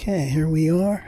Okay, here we are.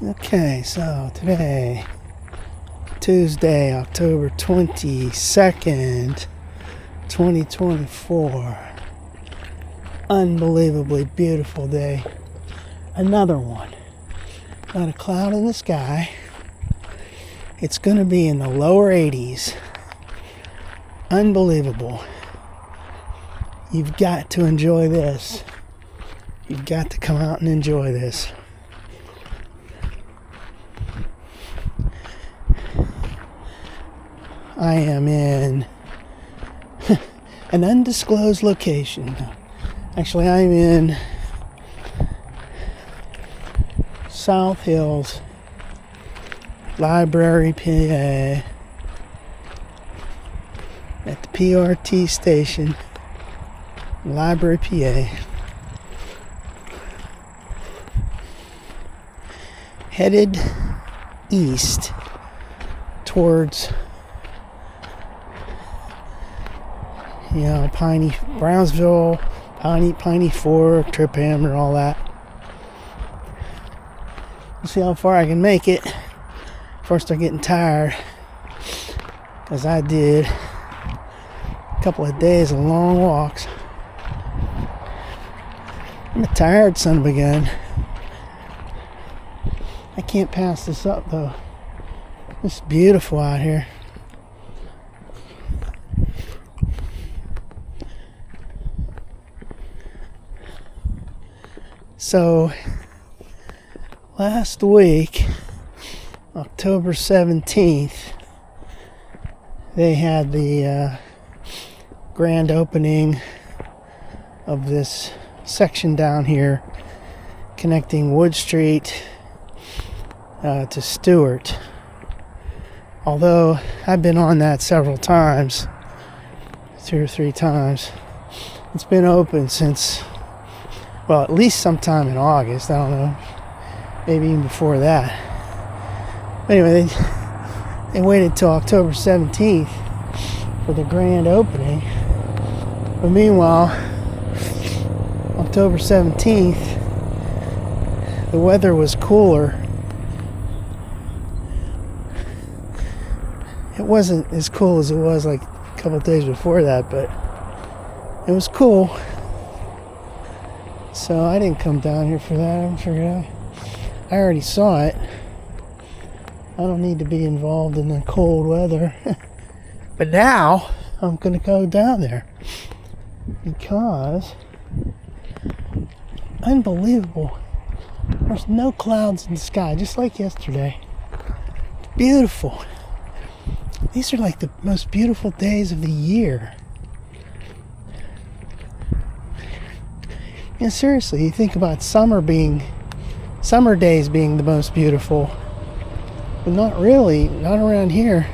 Okay, so today, Tuesday, October 22nd, 2024. Unbelievably beautiful day. Another one. Not a cloud in the sky. It's going to be in the lower 80s. Unbelievable. You've got to enjoy this. You've got to come out and enjoy this. I am in an undisclosed location. Actually, I'm in South Hills Library, PA, at the PRT station, Library, PA. Headed east towards, Piney, Brownsville, Piney Fork, Triphammer, all that. We'll see how far I can make it before I start getting tired, because I did a couple of days of long walks. I'm a tired son of a gun. I can't pass this up though. It's beautiful out here. So, last week, October 17th, they had the grand opening of this section down here connecting Wood Street to Stewart. Although I've been on that several times, 2 or 3 times, it's been open since, well, at least sometime in August. I don't know, maybe even before that. Anyway, they waited till October 17th for the grand opening. But meanwhile, October 17th, the weather was cooler. It wasn't as cool as it was like a couple of days before that, but it was cool. So I didn't come down here for that. I'm sure I already saw it. I don't need to be involved in the cold weather. But now I'm going to go down there because unbelievable. There's no clouds in the sky, just like yesterday. It's beautiful. These are like the most beautiful days of the year. And seriously, you think about summer days being the most beautiful, but not really, not around here.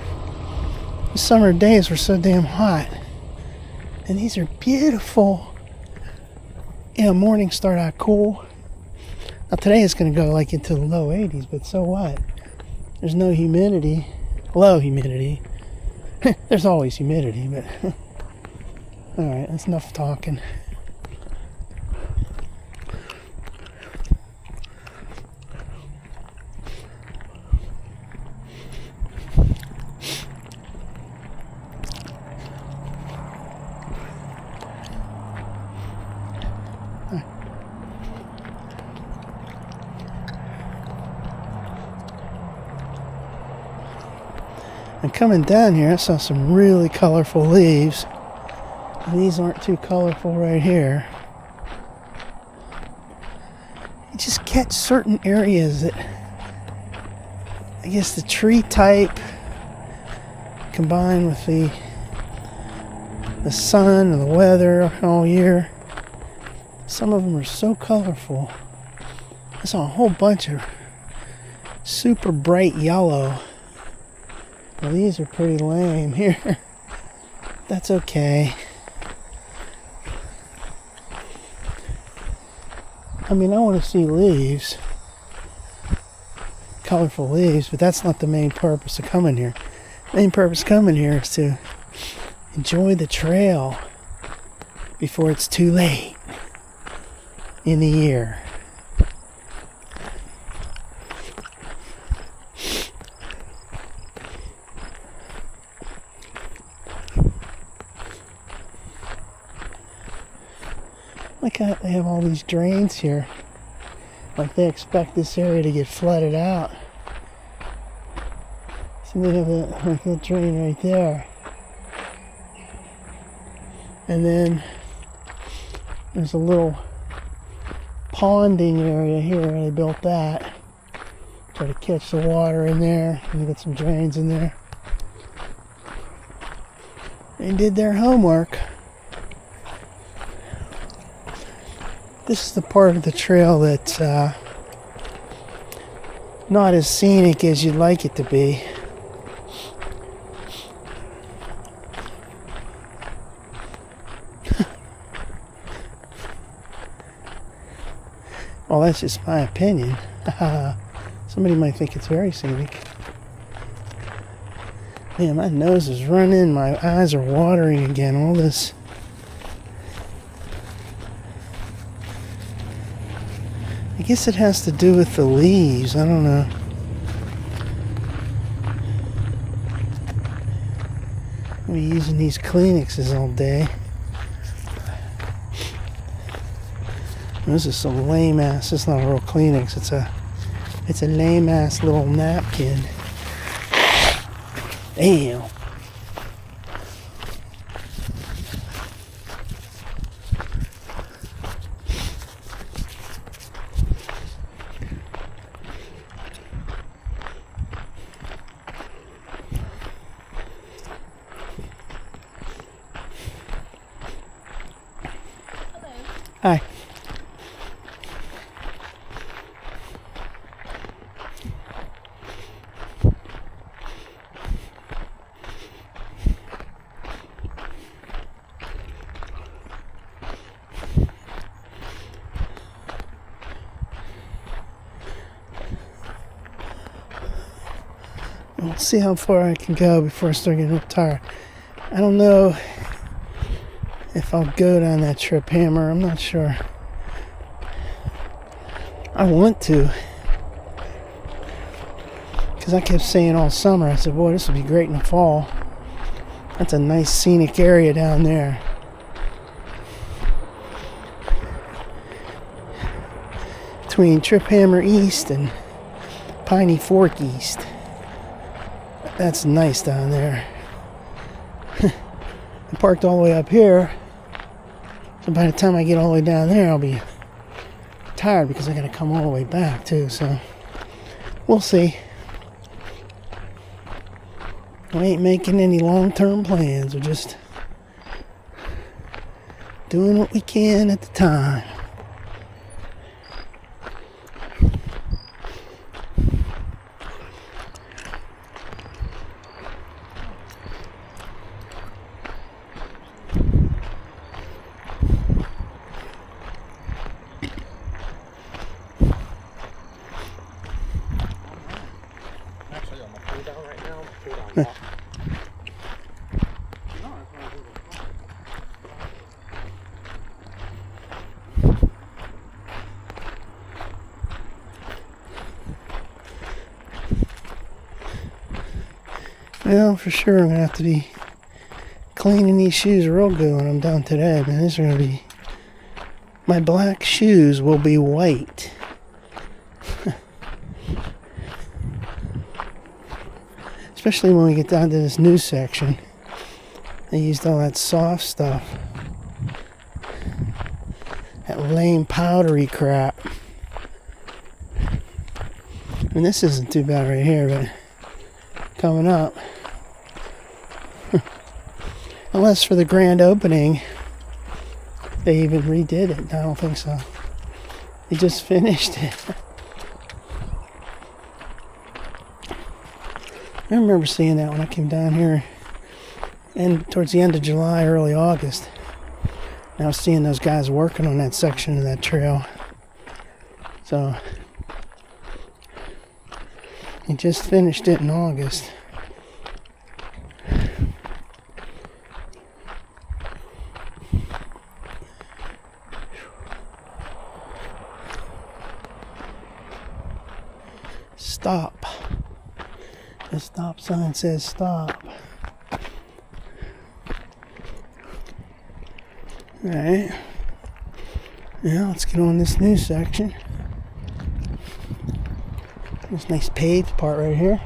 The summer days were so damn hot, and these are beautiful. Mornings start out cool. Now today it's going to go like into the low 80s, but so what? There's no humidity, low humidity. There's always humidity, but alright, that's enough talking. And coming down here, I saw some really colorful leaves. These aren't too colorful right here. You just catch certain areas that, I guess the tree type combined with the sun and the weather all year. Some of them are so colorful. I saw a whole bunch of super bright yellow. Well, these are pretty lame here. That's okay. I mean, I want to see leaves, colorful leaves, but that's not the main purpose of coming here. The main purpose of coming here is to enjoy the trail before it's too late in the year. Look at, they have all these drains here. Like they expect this area to get flooded out. So they have that drain right there. And then there's a little ponding area here. They built that. Try to catch the water in there. And they got some drains in there. They did their homework. This is the part of the trail that's not as scenic as you'd like it to be. Well, that's just my opinion. Somebody might think it's very scenic. Man, my nose is running, my eyes are watering again, all this. I guess it has to do with the leaves, I don't know. I'll be using these Kleenexes all day. This is some lame ass, it's not a real Kleenex, it's a lame ass little napkin. Damn. Hi. We'll see how far I can go before I start getting tired. I don't know if I'll go down that Triphammer. I'm not sure. I want to. Because I kept saying all summer, I said, boy, this would be great in the fall. That's a nice scenic area down there. Between Triphammer East and Piney Fork East. That's nice down there. I parked all the way up here. So by the time I get all the way down there, I'll be tired because I gotta come all the way back too. So we'll see. I ain't making any long-term plans. We're just doing what we can at the time. Well, for sure, I'm going to have to be cleaning these shoes real good when I'm done today. Man, these are going to be... My black shoes will be white. especially when we get down to this new section. They used all that soft stuff. That lame powdery crap. And this isn't too bad right here, but coming up. Unless for the grand opening, they even redid it. I don't think so. They just finished it. I remember seeing that when I came down here and towards the end of July, early August. And I was seeing those guys working on that section of that trail. So he just finished it in August. Stop. The stop sign says stop. Alright. Now let's get on this new section. This nice paved part right here.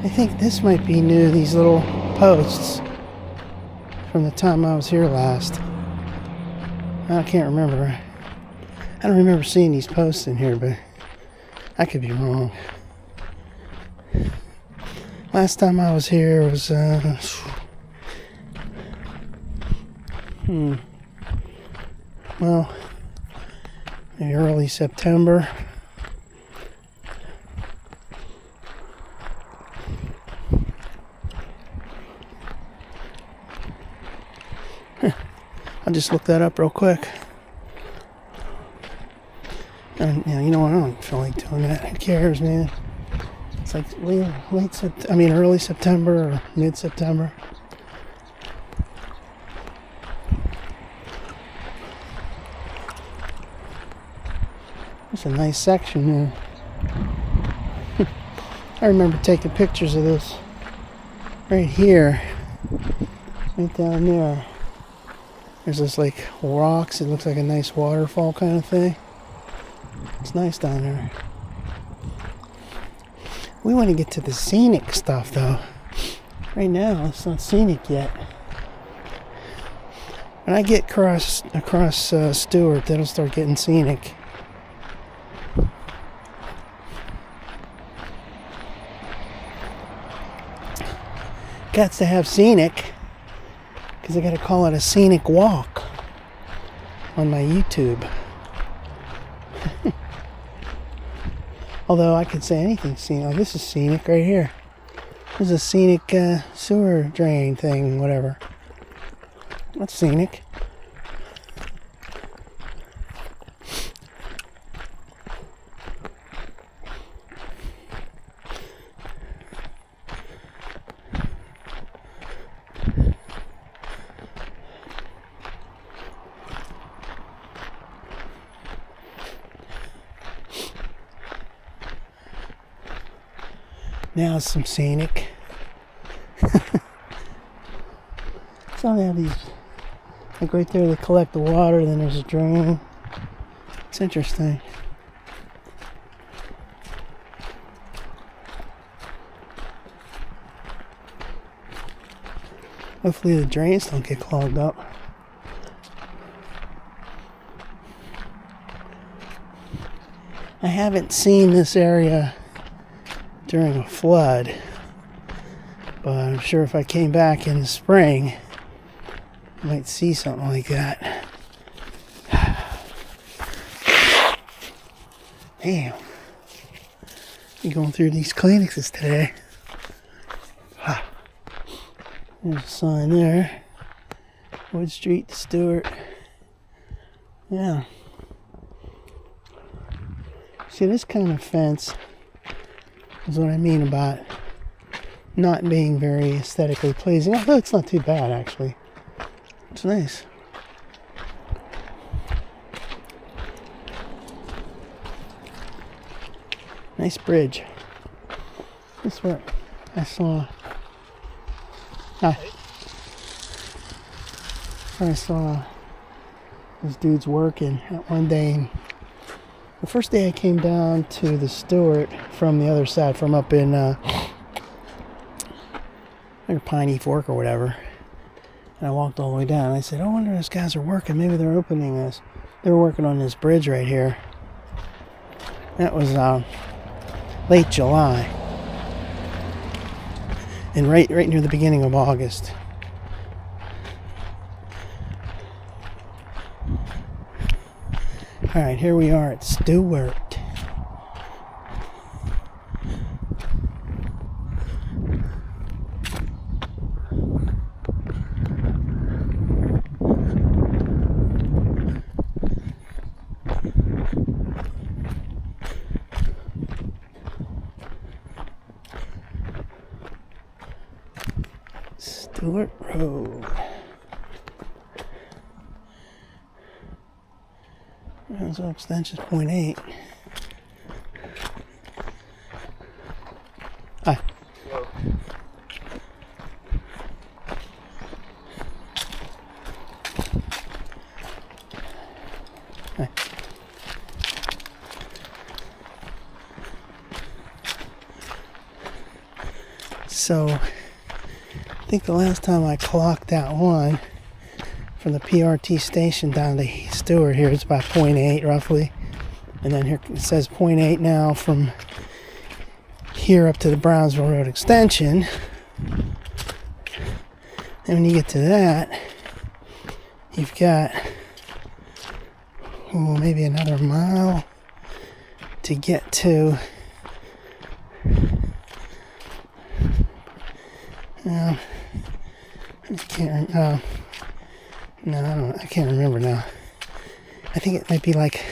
I think this might be new, these little posts from the time I was here last. I can't remember. I don't remember seeing these posts in here, but I could be wrong. Last time I was here was well, maybe early September. I'll just look that up real quick. And you know what? I don't feel like doing that. Who cares, man? It's like early September or mid-September. It's a nice section there. I remember taking pictures of this right here, right down there. There's this like rocks. It looks like a nice waterfall kind of thing. It's nice down there. We want to get to the scenic stuff though. Right now, it's not scenic yet. When I get across Stewart, that'll start getting scenic. Got to have scenic. Because I gotta call it a scenic walk on my YouTube. Although I could say anything scenic. Oh, this is scenic right here. This is a scenic sewer drain thing, whatever. That's scenic. Now some scenic. So they have these, like right there they collect the water, then there's a drain. It's interesting. Hopefully the drains don't get clogged up. I haven't seen this area during a flood, but I'm sure if I came back in the spring, I might see something like that. Damn. I'm going through these clinics today. There's a sign there. Wood Street to Stewart. Yeah. See, this kind of fence is what I mean about not being very aesthetically pleasing. Although it's not too bad, actually. It's nice. Nice bridge. This is where I saw. I saw these dudes working one day. The first day I came down to the Stewart from the other side, from up in Piney Fork or whatever. And I walked all the way down. And I said, I wonder if these guys are working. Maybe they're opening this. They were working on this bridge right here. That was late July. And right near the beginning of August. Alright, here we are at Stewart. Stewart Road. So extension 0.8. Hi. Hello. Hi. So, I think the last time I clocked that one from the PRT station down to Stewart here, it's about 0.8 roughly. And then here it says 0.8 now from here up to the Brownsville Road extension. And when you get to that, you've got maybe another mile to get to I can't remember now. I think it might be like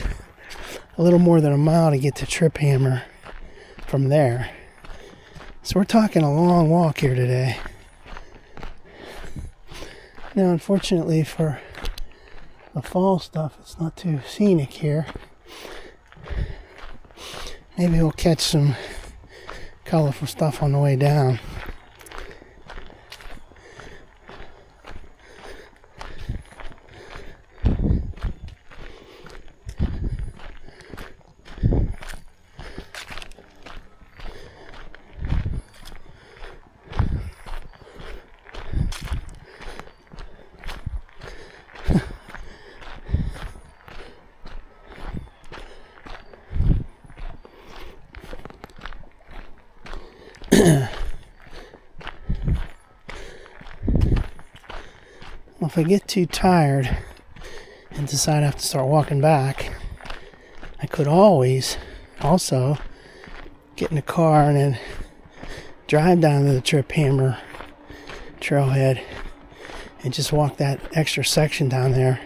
a little more than a mile to get to Triphammer from there. So we're talking a long walk here today. Now, unfortunately for the fall stuff, it's not too scenic here. Maybe we'll catch some colorful stuff on the way down. Well, if I get too tired and decide I have to start walking back, I could always also get in the car and then drive down to the Triphammer trailhead and just walk that extra section down there,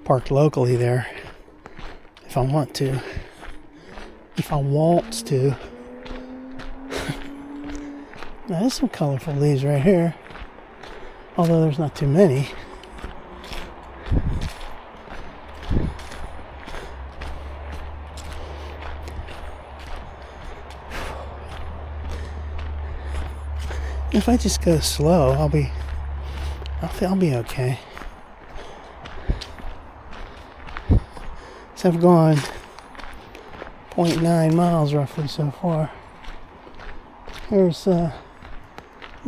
parked locally there, if I want to, if I want to. Now, there's some colorful leaves right here, although there's not too many. If I just go slow, I'll be okay. So I've gone 0.9 miles roughly so far. Here's the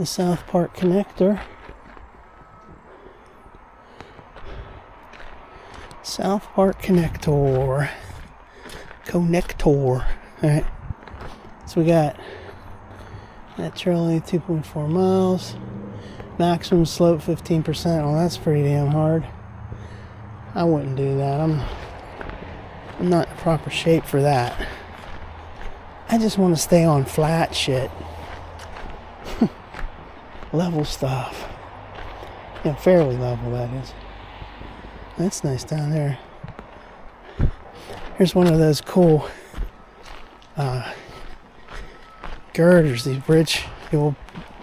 South Park connector. South Park connector. Alright. So we got that trail only 2.4 miles. Maximum slope 15%. Well, that's pretty damn hard. I wouldn't do that. I'm not in proper shape for that. I just want to stay on flat shit. Level stuff. Yeah, fairly level, that is. That's nice down there. Here's one of those cool girders, these bridge, the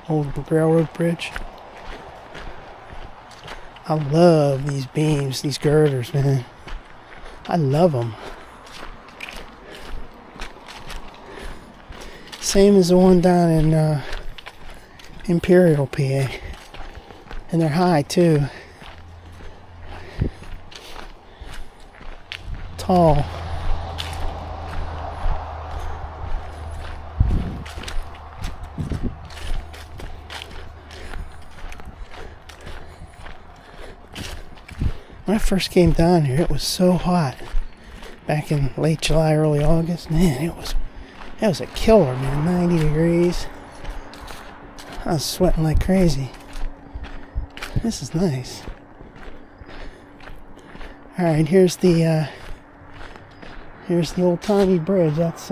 old railroad bridge. I love these beams, these girders, man. I love them. same as the one down in Imperial, PA. And they're high too. Tall. When I first came down here, it was so hot. Back in late July, early August. Man, it was a killer, man. 90 degrees. I was sweating like crazy. This is nice. Alright, here's the old Tommy Bridge. That's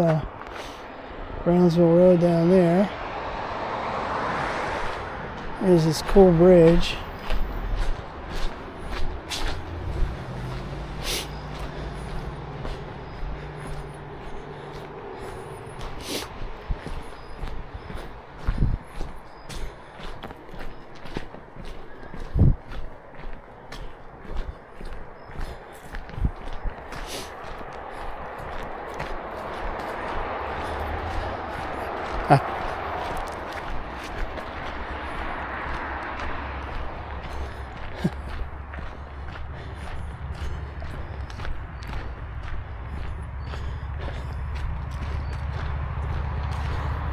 Brownsville Road down there. There's this cool bridge.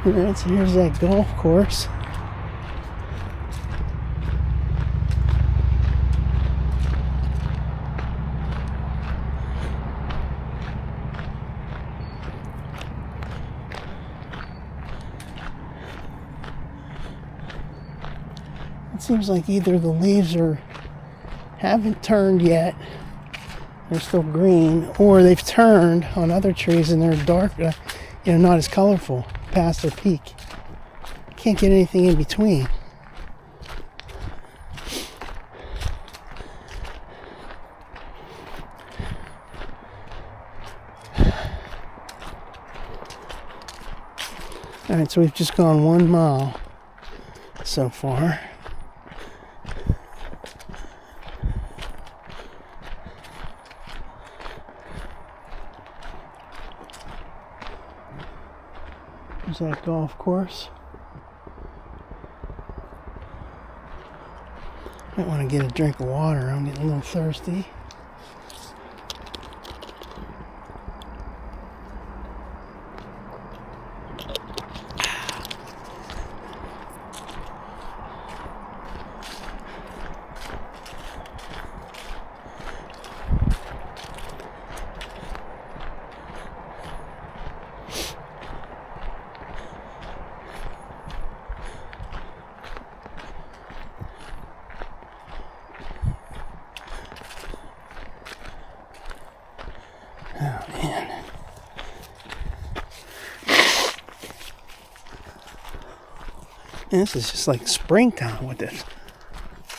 Alright, so here's that golf course. It seems like either the leaves haven't turned yet, they're still green, or they've turned on other trees and they're dark, not as colorful past their peak. Can't get anything in between. Alright, so we've just gone 1 mile so far. There's that golf course. Might want to get a drink of water. I'm getting a little thirsty. Oh, man. And this is just like springtime with this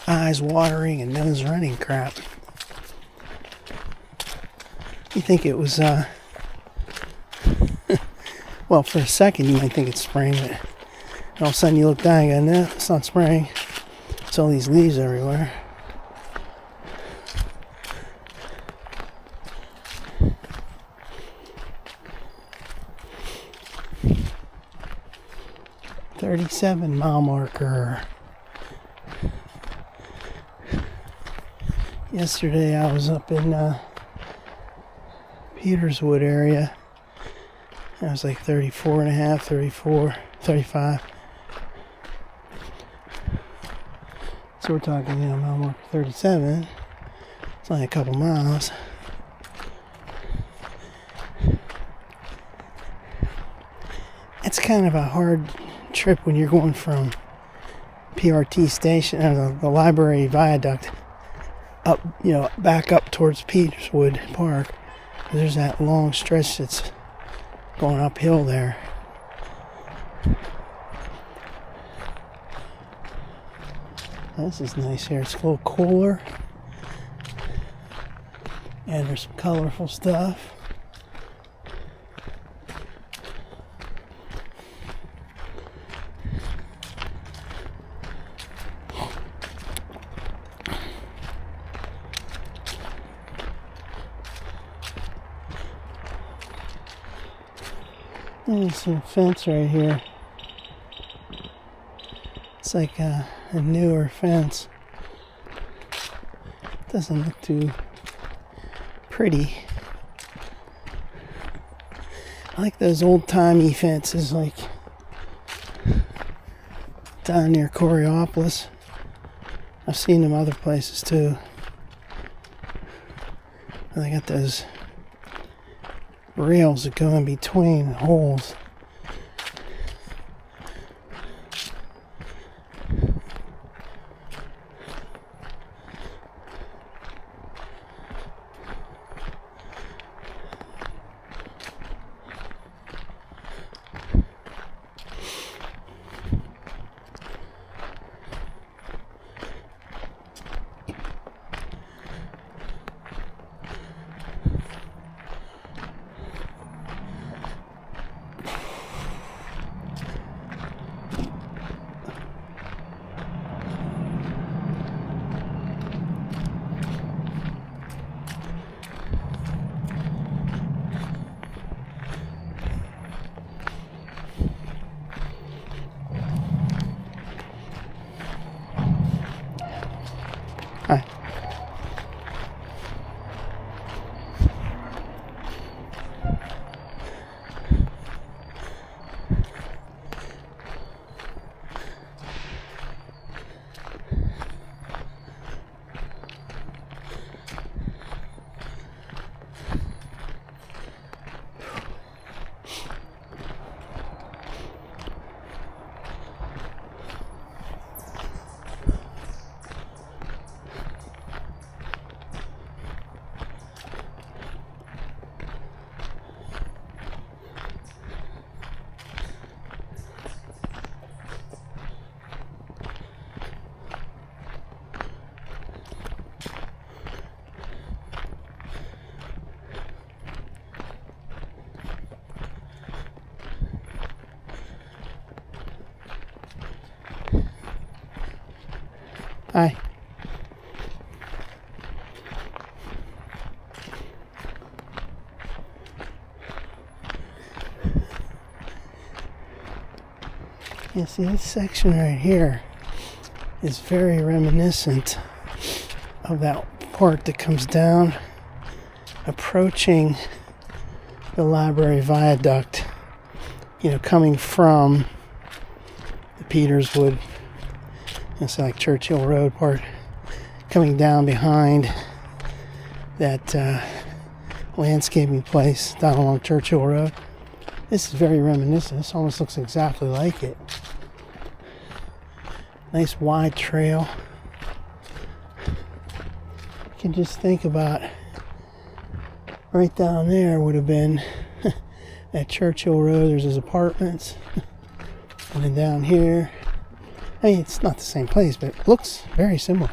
eyes watering and nose running crap. You think it was, well, for a second you might think it's spring, but all of a sudden you look down and go, no, it's not spring. It's all these leaves everywhere. .37 mile marker. Yesterday I was up in Peterswood area. I was like 34 and a half, 34, 35. So we're talking, mile marker 37. It's only a couple miles. It's kind of a hard trip when you're going from PRT station, the library viaduct, up, back up towards Peterswood Park. There's that long stretch that's going uphill there. This is nice here. It's a little cooler. And there's some colorful stuff. There's some fence right here. It's like a newer fence. Doesn't look too pretty. I like those old-timey fences, like down near Coriopolis. I've seen them other places too. They got those rails that go in between holes. Hi. Hi. Yeah, see, this section right here is very reminiscent of that part that comes down, approaching the library viaduct, coming from the Peterswood. It's like Churchill Road part, coming down behind that landscaping place down along Churchill Road. This is very reminiscent. This almost looks exactly like it. Nice wide trail. You can just think about right down there would have been at Churchill Road. There's his apartments, and then down here. I mean, it's not the same place, but it looks very similar.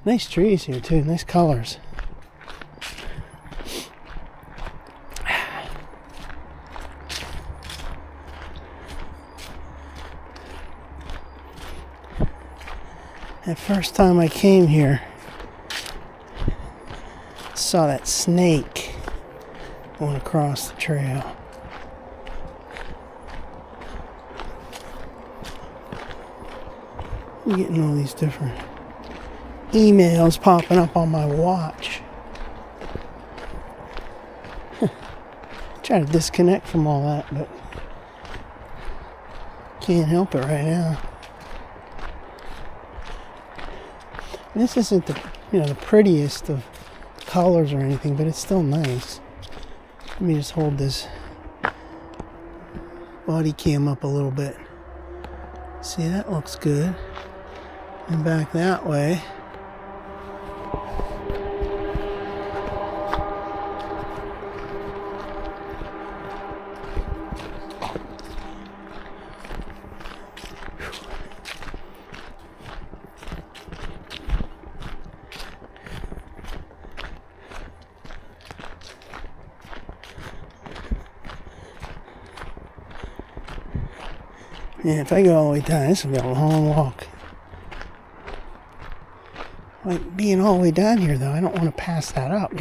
Nice trees here, too. Nice colors. That first time I came here, saw that snake going across the trail. I'm getting all these different emails popping up on my watch. Trying to disconnect from all that, but can't help it right now. And this isn't the prettiest of colors or anything, but it's still nice. Let me just hold this body cam up a little bit. See, that looks good. And back that way. Yeah, if I go all the way down, this will be a long walk. Like being all the way down here, though, I don't want to pass that up,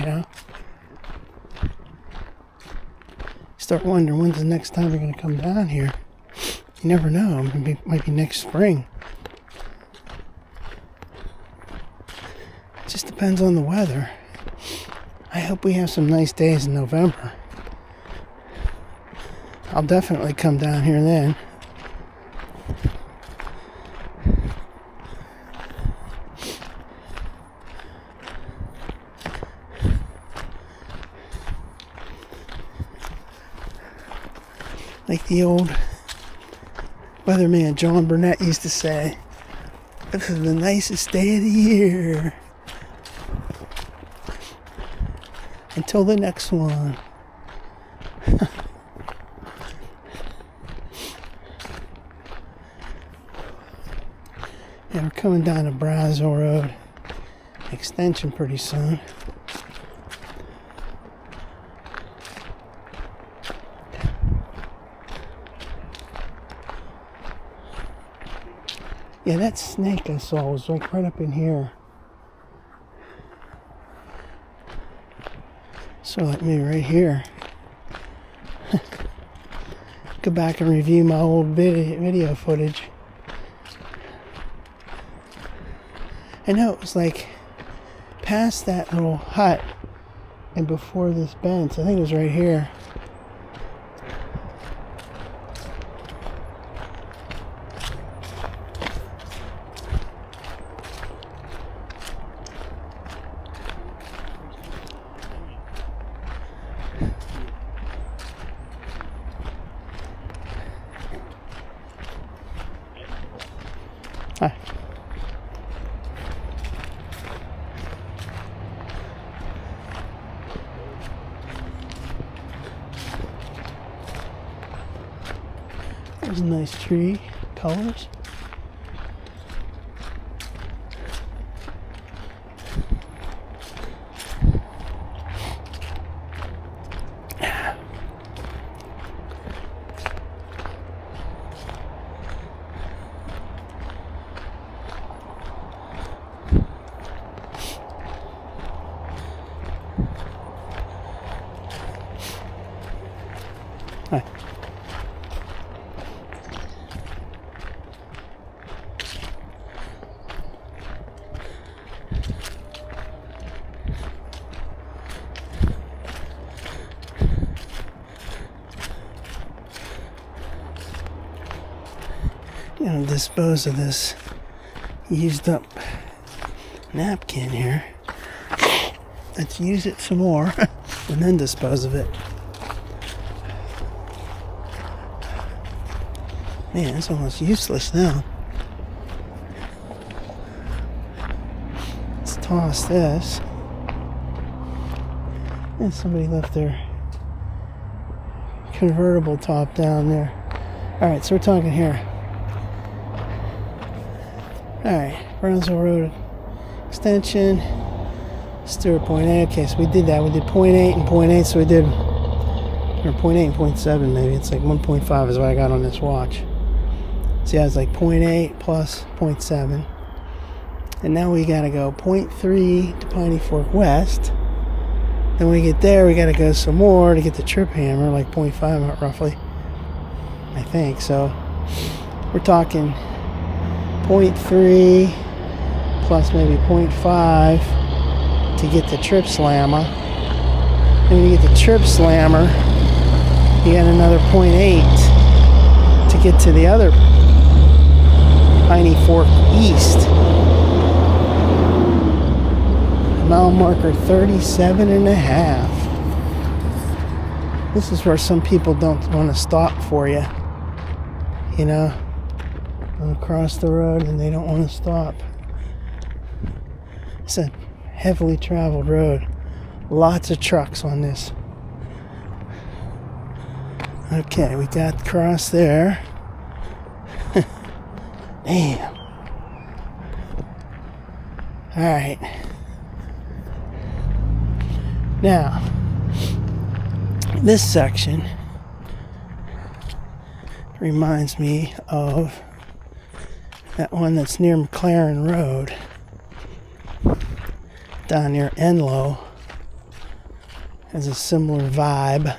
Still start wondering when's the next time we're going to come down here. You never know. It might be next spring. It just depends on the weather. I hope we have some nice days in November. I'll definitely come down here then. Like the old weatherman John Burnett used to say, this is the nicest day of the year. Until the next one. Yeah, we're coming down to Brazel Road extension pretty soon. Yeah, that snake I saw was like right up in here. So like maybe right here. Go back and review my old video footage. I know it was like past that little hut and before this bench. I think it was right here. Hi. There's a nice tree, colors. Hi. Gonna dispose of this used up napkin here. Let's use it some more and then dispose of it. Man, it's almost useless now. Let's toss this. And somebody left their convertible top down there. Alright, so we're talking here. Alright, Brazel Road extension. Stewart point 8. Okay, so we did that. We did 0.8 and 0.8, so we did, or 0.8 and 0.7 maybe. It's like 1.5 is what I got on this watch. So yeah, it's like 0.8 plus 0.7. And now we gotta go 0.3 to Piney Fork West. Then when we get there, we gotta go some more to get the Triphammer, like 0.5 roughly. I think, so we're talking 0.3 plus maybe 0.5 to get the Trip Slammer. And when you get the Trip Slammer, you got another 0.8 to get to the other Piney Fork East. Mile marker 37.5. This is where some people don't want to stop for you. You know, across the road and they don't want to stop. It's a heavily traveled road. Lots of trucks on this. Okay, we got across there. Damn. Alright. Now, this section reminds me of that one that's near McLaren Road, down near Enlow. Has a similar vibe.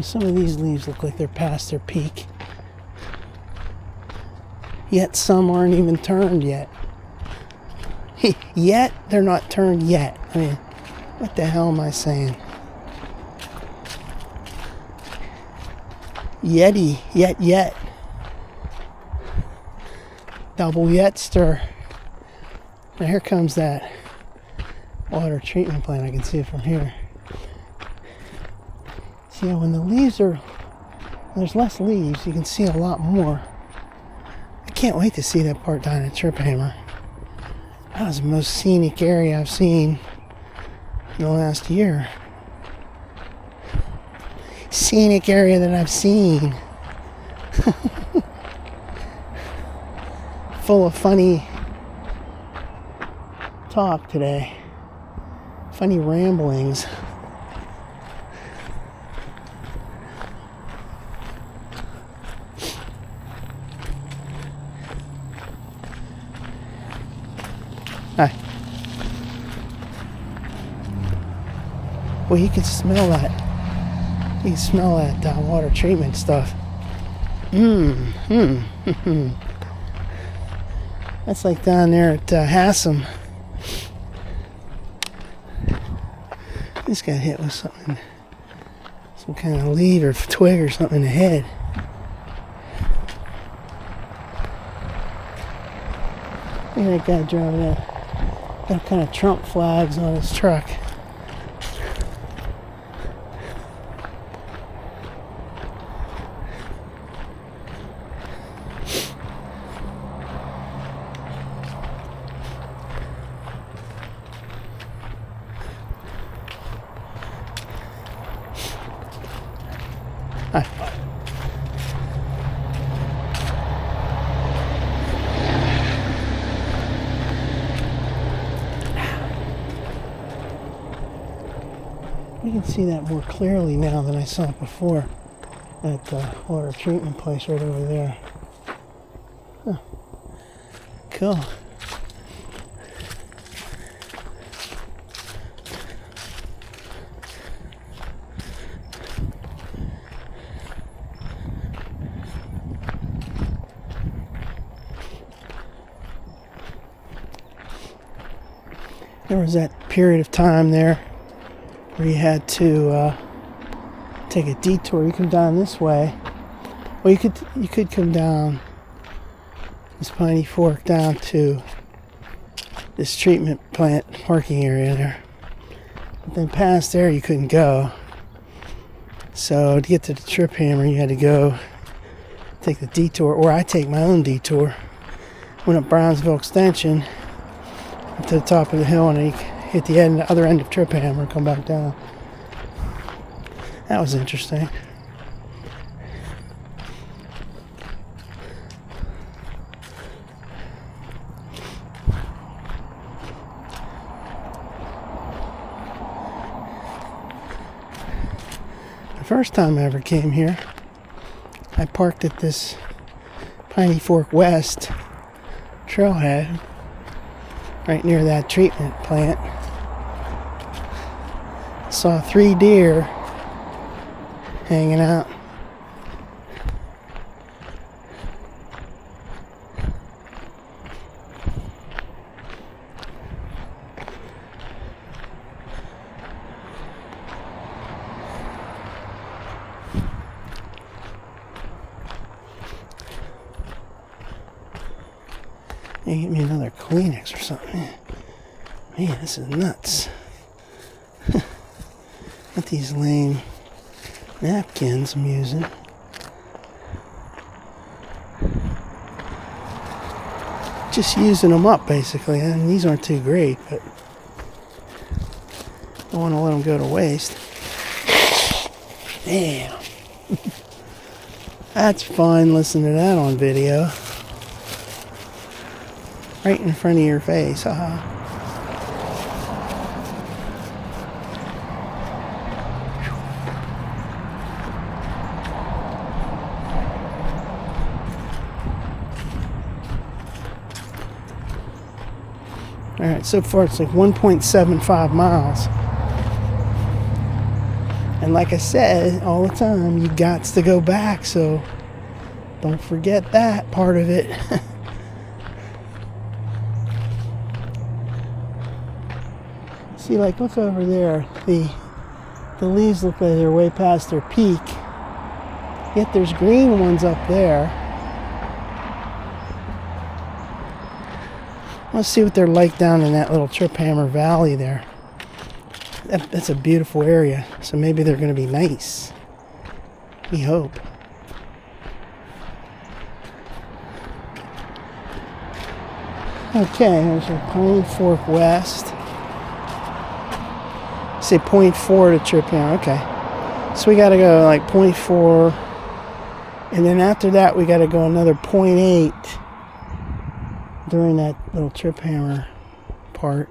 Some of these leaves look like they're past their peak. Yet some aren't even turned yet. Yet they're not turned yet. I mean, what the hell am I saying? Yeti, yet. Double yetster. Now here comes that water treatment plant. I can see it from here. See, when the leaves are, there's less leaves, you can see a lot more. I can't wait to see that part down at Triphammer. That was the most scenic area I've seen in the last year. Scenic area that I've seen. Full of funny talk today. Funny ramblings. Hi. Well, you can smell that. You can smell that water treatment stuff. That's like down there at Hassan. This got hit with something, some kind of leaf or twig or something in the head. Look at that guy driving that. Got kind of Trump flags on his truck. Hi. You can see that more clearly now than I saw it before at the water treatment place right over there. Huh. Cool. There was that period of time there where you had to take a detour. You come down this way. Well, you could come down this Piney Fork down to this treatment plant parking area there. But then past there you couldn't go. So to get to the Triphammer you had to go take the detour, or I take my own detour. Went up Brownsville Extension to the top of the hill and you hit the other end of Triphammer and come back down. That was interesting. The first time I ever came here, I parked at this Piney Fork West trailhead right near that treatment plant. Saw 3 deer hanging out. Hey, get me another Kleenex or something. Man, this is nuts. Not these lame napkins I'm using. Just using them up, basically. I mean, these aren't too great, but I don't want to let them go to waste. Damn. That's fun listening to that on video. Right in front of your face, haha. Alright, so far it's like 1.75 miles. And like I said all the time, you got to go back, so don't forget that part of it. See, like, look over there. The leaves look like they're way past their peak. Yet there's green ones up there. Let's see what they're like down in that little Triphammer Valley there. That's a beautiful area, so maybe they're going to be nice. We hope. Okay, there's a Pine Fork West. Say 0.4 to Triphammer. Okay, so we got to go like 0.4, and then after that we got to go another 0.8 during that little Triphammer part.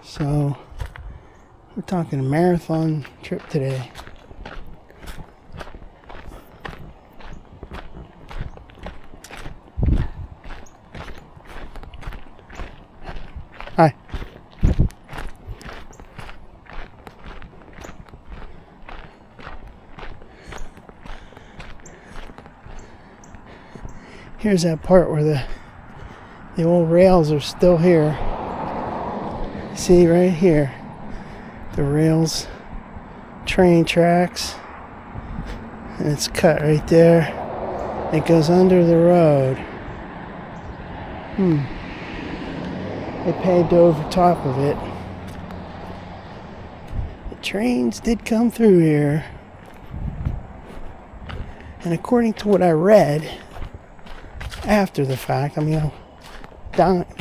So we're talking a marathon trip today. Hi. Here's that part where the old rails are still here. See right here, the rails, train tracks, and it's cut right there. It goes under the road. They paved over top of it. The trains did come through here, and according to what I read after the fact, I mean, I've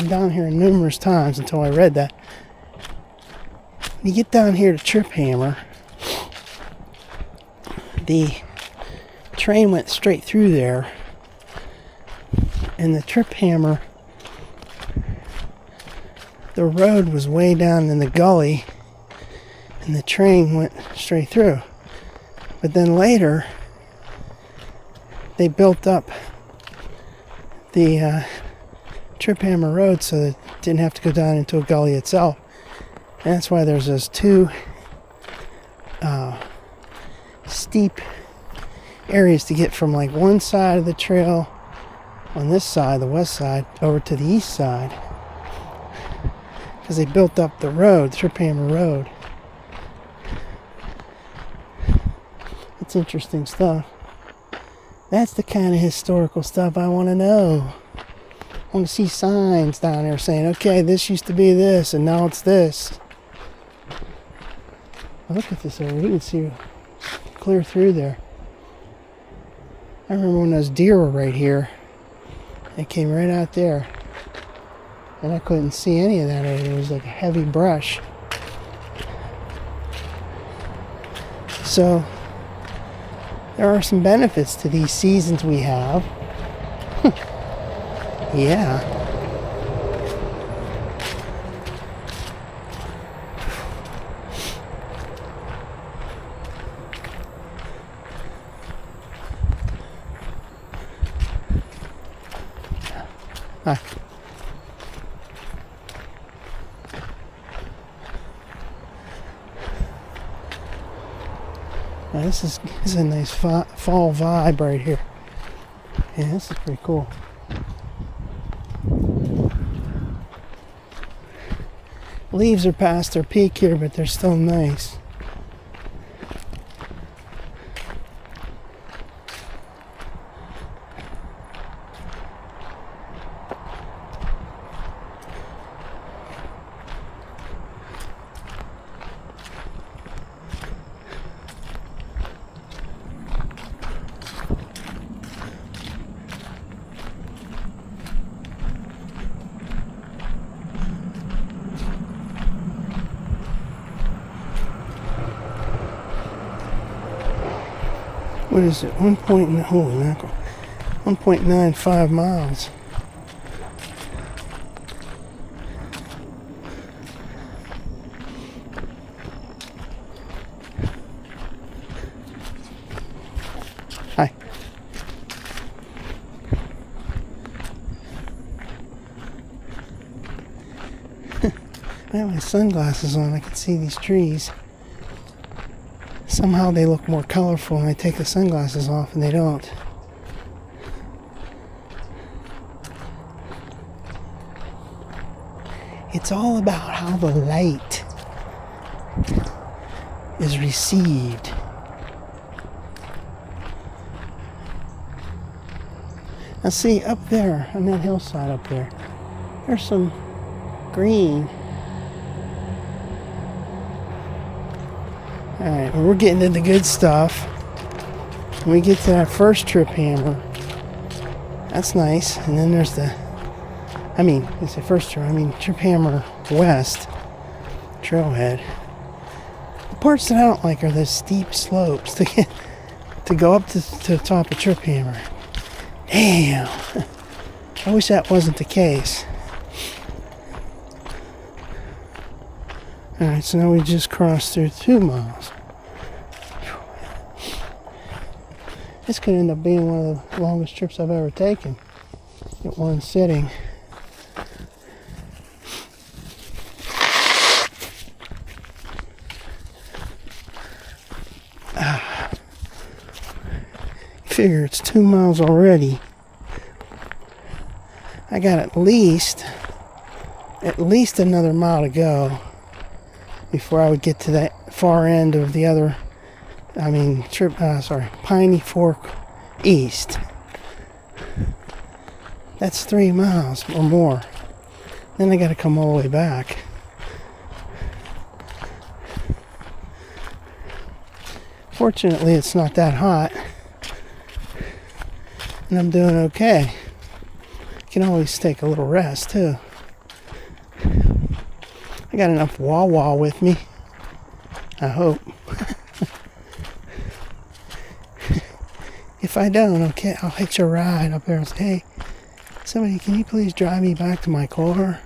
down here numerous times until I read that. When you get down here to Triphammer, the train went straight through there, and the Triphammer, the road was way down in the gully, and the train went straight through. But then later, they built up the Triphammer Road so that it didn't have to go down into a gully itself. And that's why there's those two steep areas to get from like one side of the trail on this side, the west side, over to the east side. Because they built up the road, the Triphammer Road. It's interesting stuff. That's the kind of historical stuff I want to know. I want to see signs down there saying, okay, this used to be this, and now it's this. Look at this area. You can see clear through there. I remember when those deer were right here. They came right out there. And I couldn't see any of that area. It was like a heavy brush. So there are some benefits to these seasons we have. Yeah. Hi. Now this is a nice fall vibe right here. Yeah, this is pretty cool. Leaves are past their peak here, but they're still nice. What is it? 1.95 miles. Hi. I have my sunglasses on. I can see these trees. Somehow they look more colorful when I take the sunglasses off, and they don't. It's all about how the light is received. Now see, up there, on that hillside up there, there's some green. Alright, well, we're getting to the good stuff. When we get to that first Triphammer, that's nice. And then there's the, it's the first Triphammer West trailhead. The parts that I don't like are the steep slopes to go up to the top of Triphammer. Damn! I wish that wasn't the case. Alright, so now we just crossed through 2 miles. This could end up being one of the longest trips I've ever taken at one sitting. Figure it's 2 miles already. I got at least another mile to go before I would get to that far end of the other, Piney Fork East. That's 3 miles or more. Then I got to come all the way back. Fortunately, it's not that hot, and I'm doing okay. Can always take a little rest too. I got enough wah-wah with me, I hope. If I don't, okay, I'll hitch a ride up there and say, hey, somebody, can you please drive me back to my car?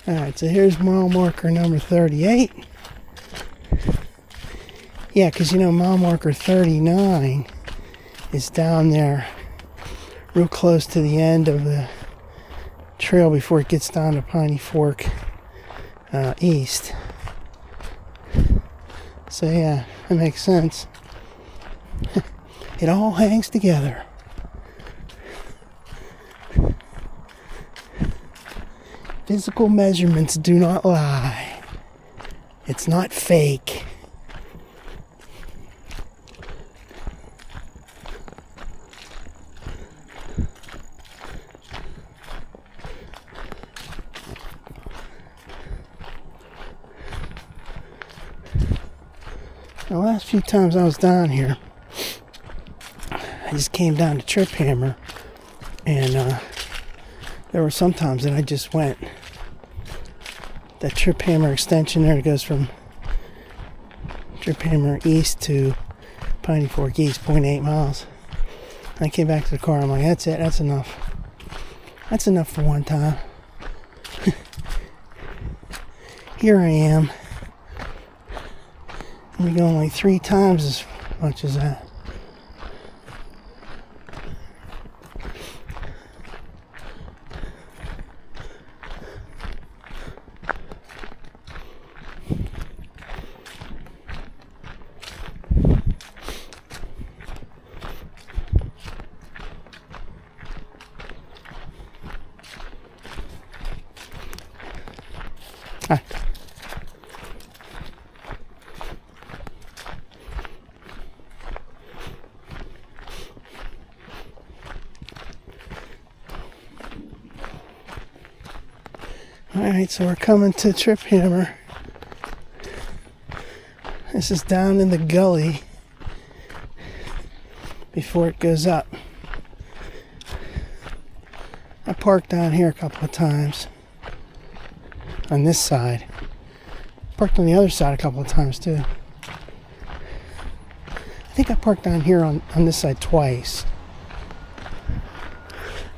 Alright, so here's mile marker number 38. Yeah, because mile marker 39 is down there real close to the end of the trail before it gets down to Piney Fork East. So yeah, that makes sense. It all hangs together. Physical measurements do not lie. It's not fake. The last few times I was down here, I just came down to Triphammer, and there were some times that I just went. That Triphammer extension there, it goes from Triphammer East to Piney Fork East, 0.8 miles. I came back to the car, I'm like, that's it, that's enough. That's enough for one time. Here I am. We go only 3 times as much as that. Hi. Alright, so we're coming to Triphammer. This is down in the gully before it goes up. I parked down here a couple of times on this side. Parked on the other side a couple of times too. I think I parked down here on this side twice.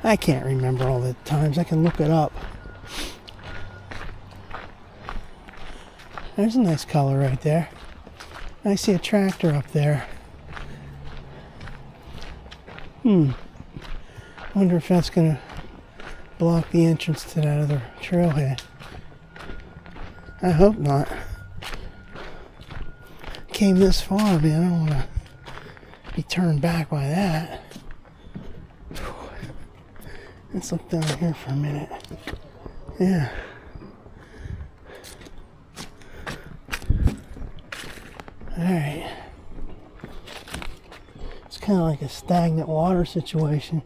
I can't remember all the times. I can look it up. There's a nice color right there. I see a tractor up there. I wonder if that's going to block the entrance to that other trailhead. I hope not. Came this far, man. I don't want to be turned back by that. Let's look down here for a minute. Yeah. Alright. It's kind of like a stagnant water situation.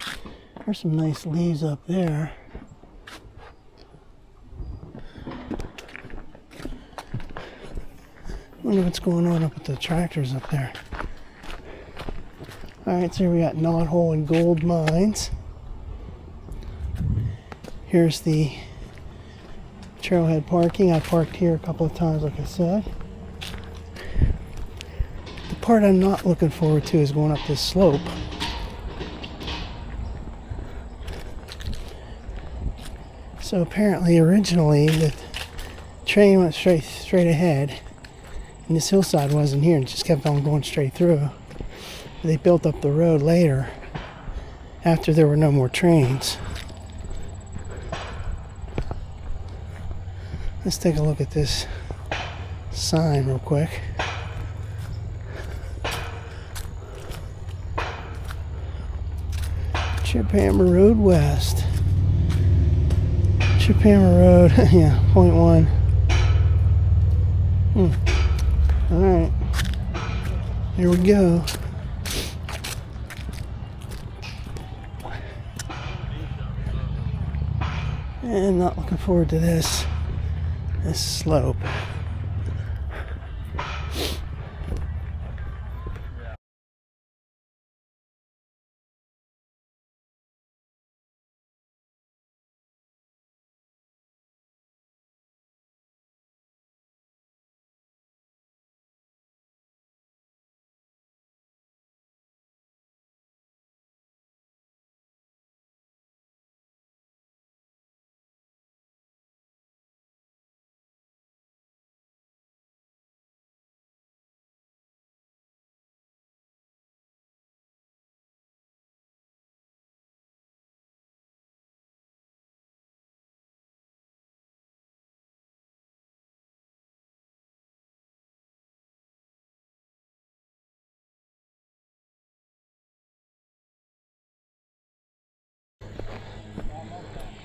There's some nice leaves up there. Wonder what's going on up with the tractors up there. Alright, so here we got Knothole and Gold Mines. Here's the trailhead parking. I parked here a couple of times, like I said. The part I'm not looking forward to is going up this slope. So apparently, originally, the train went straight ahead, and this hillside wasn't here, and just kept on going straight through. They built up the road later, after there were no more trains. Let's take a look at this sign real quick. Triphammer Road West. Triphammer Road, yeah, 0.1. Alright. Here we go. And not looking forward to this slope.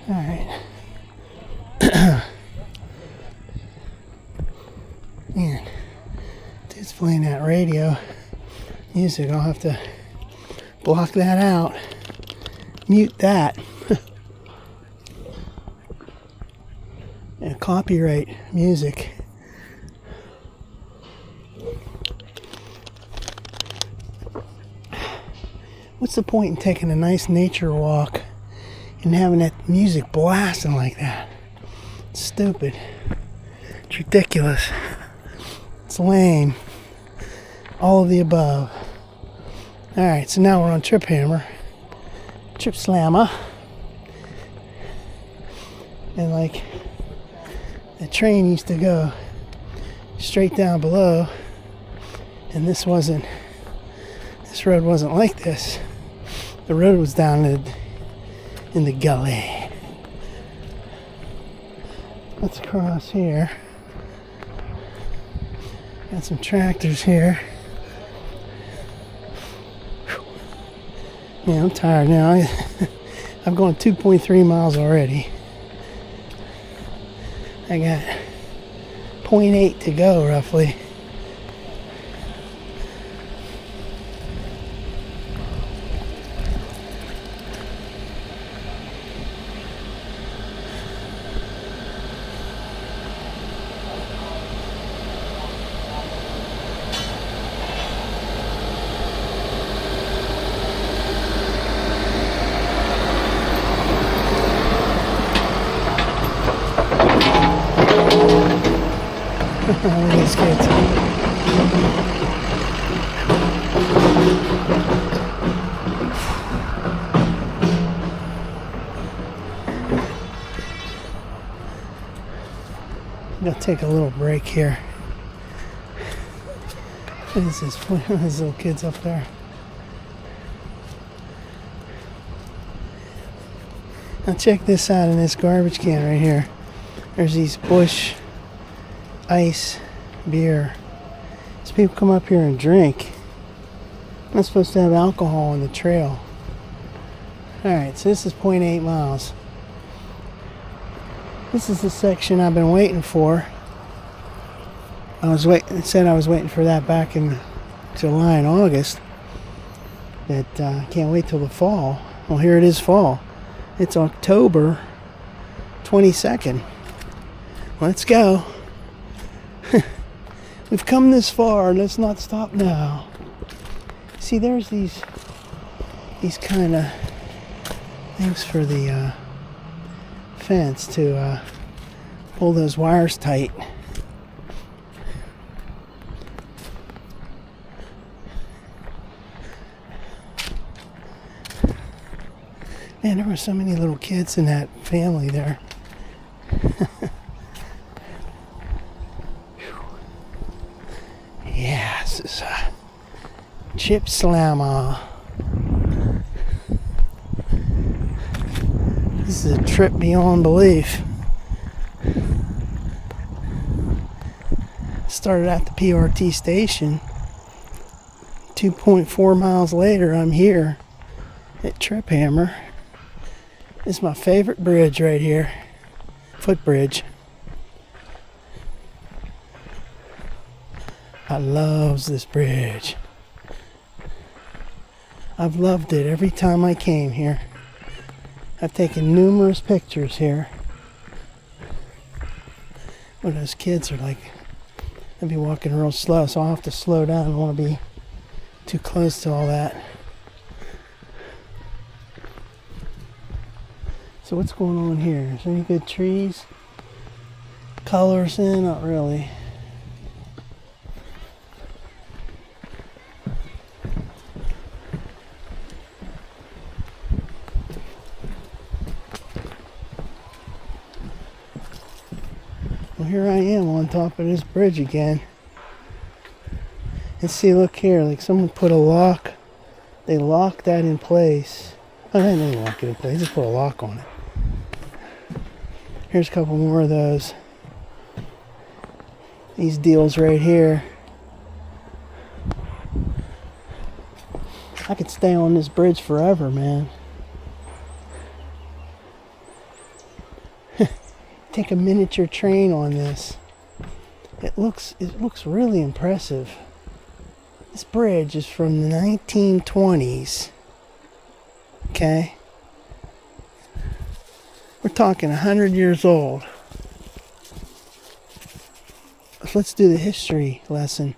Alright. Man, dude's playing that radio music. I'll have to block that out. Mute that. And copyright music. What's the point in taking a nice nature walk and having that music blasting like that? It's stupid. It's ridiculous. It's lame. All of the above. Alright, so now we're on Triphammer. Trip Slammer. And like, the train used to go straight down below. And this road wasn't like this. The road was down in the gully. Let's cross here. Got some tractors here. Yeah, I'm tired now. I've gone 2.3 miles already. I got 0.8 to go, roughly. These kids. I'm gonna take a little break here. What is this? What are these little kids up there? Now check this out in this garbage can right here. There's these bush ice beer. These people come up here and drink. I'm not supposed to have alcohol on the trail. Alright, so this is 0.8 miles. This is the section I've been waiting for. It said I was waiting for that back in July and August. That can't wait till the fall. Well, here it is fall. It's October 22nd. Let's go. We've come this far. Let's not stop now. See, there's these kind of things for the fence to pull those wires tight. Man, there were so many little kids in that family there. Yeah, this is a chip slammer. This is a trip beyond belief. Started at the PRT station. 2.4 miles later, I'm here at Triphammer. This is my favorite bridge right here. Footbridge. I loves this bridge. I've loved it every time I came here. I've taken numerous pictures here. Well, those kids are like, they'll be walking real slow, so I'll have to slow down. I don't want to be too close to all that. So what's going on here? Is there any good trees? Colors in? Not really. Well, here I am on top of this bridge again. And see, look here, like someone put a lock. They locked that in place. Oh, they didn't lock it in place, they just put a lock on it. Here's a couple more of those. These deals right here. I could stay on this bridge forever, man. Take a miniature train on this. It looks really impressive. This bridge is from the 1920s. Okay? We're talking 100 years old. Let's do the history lesson.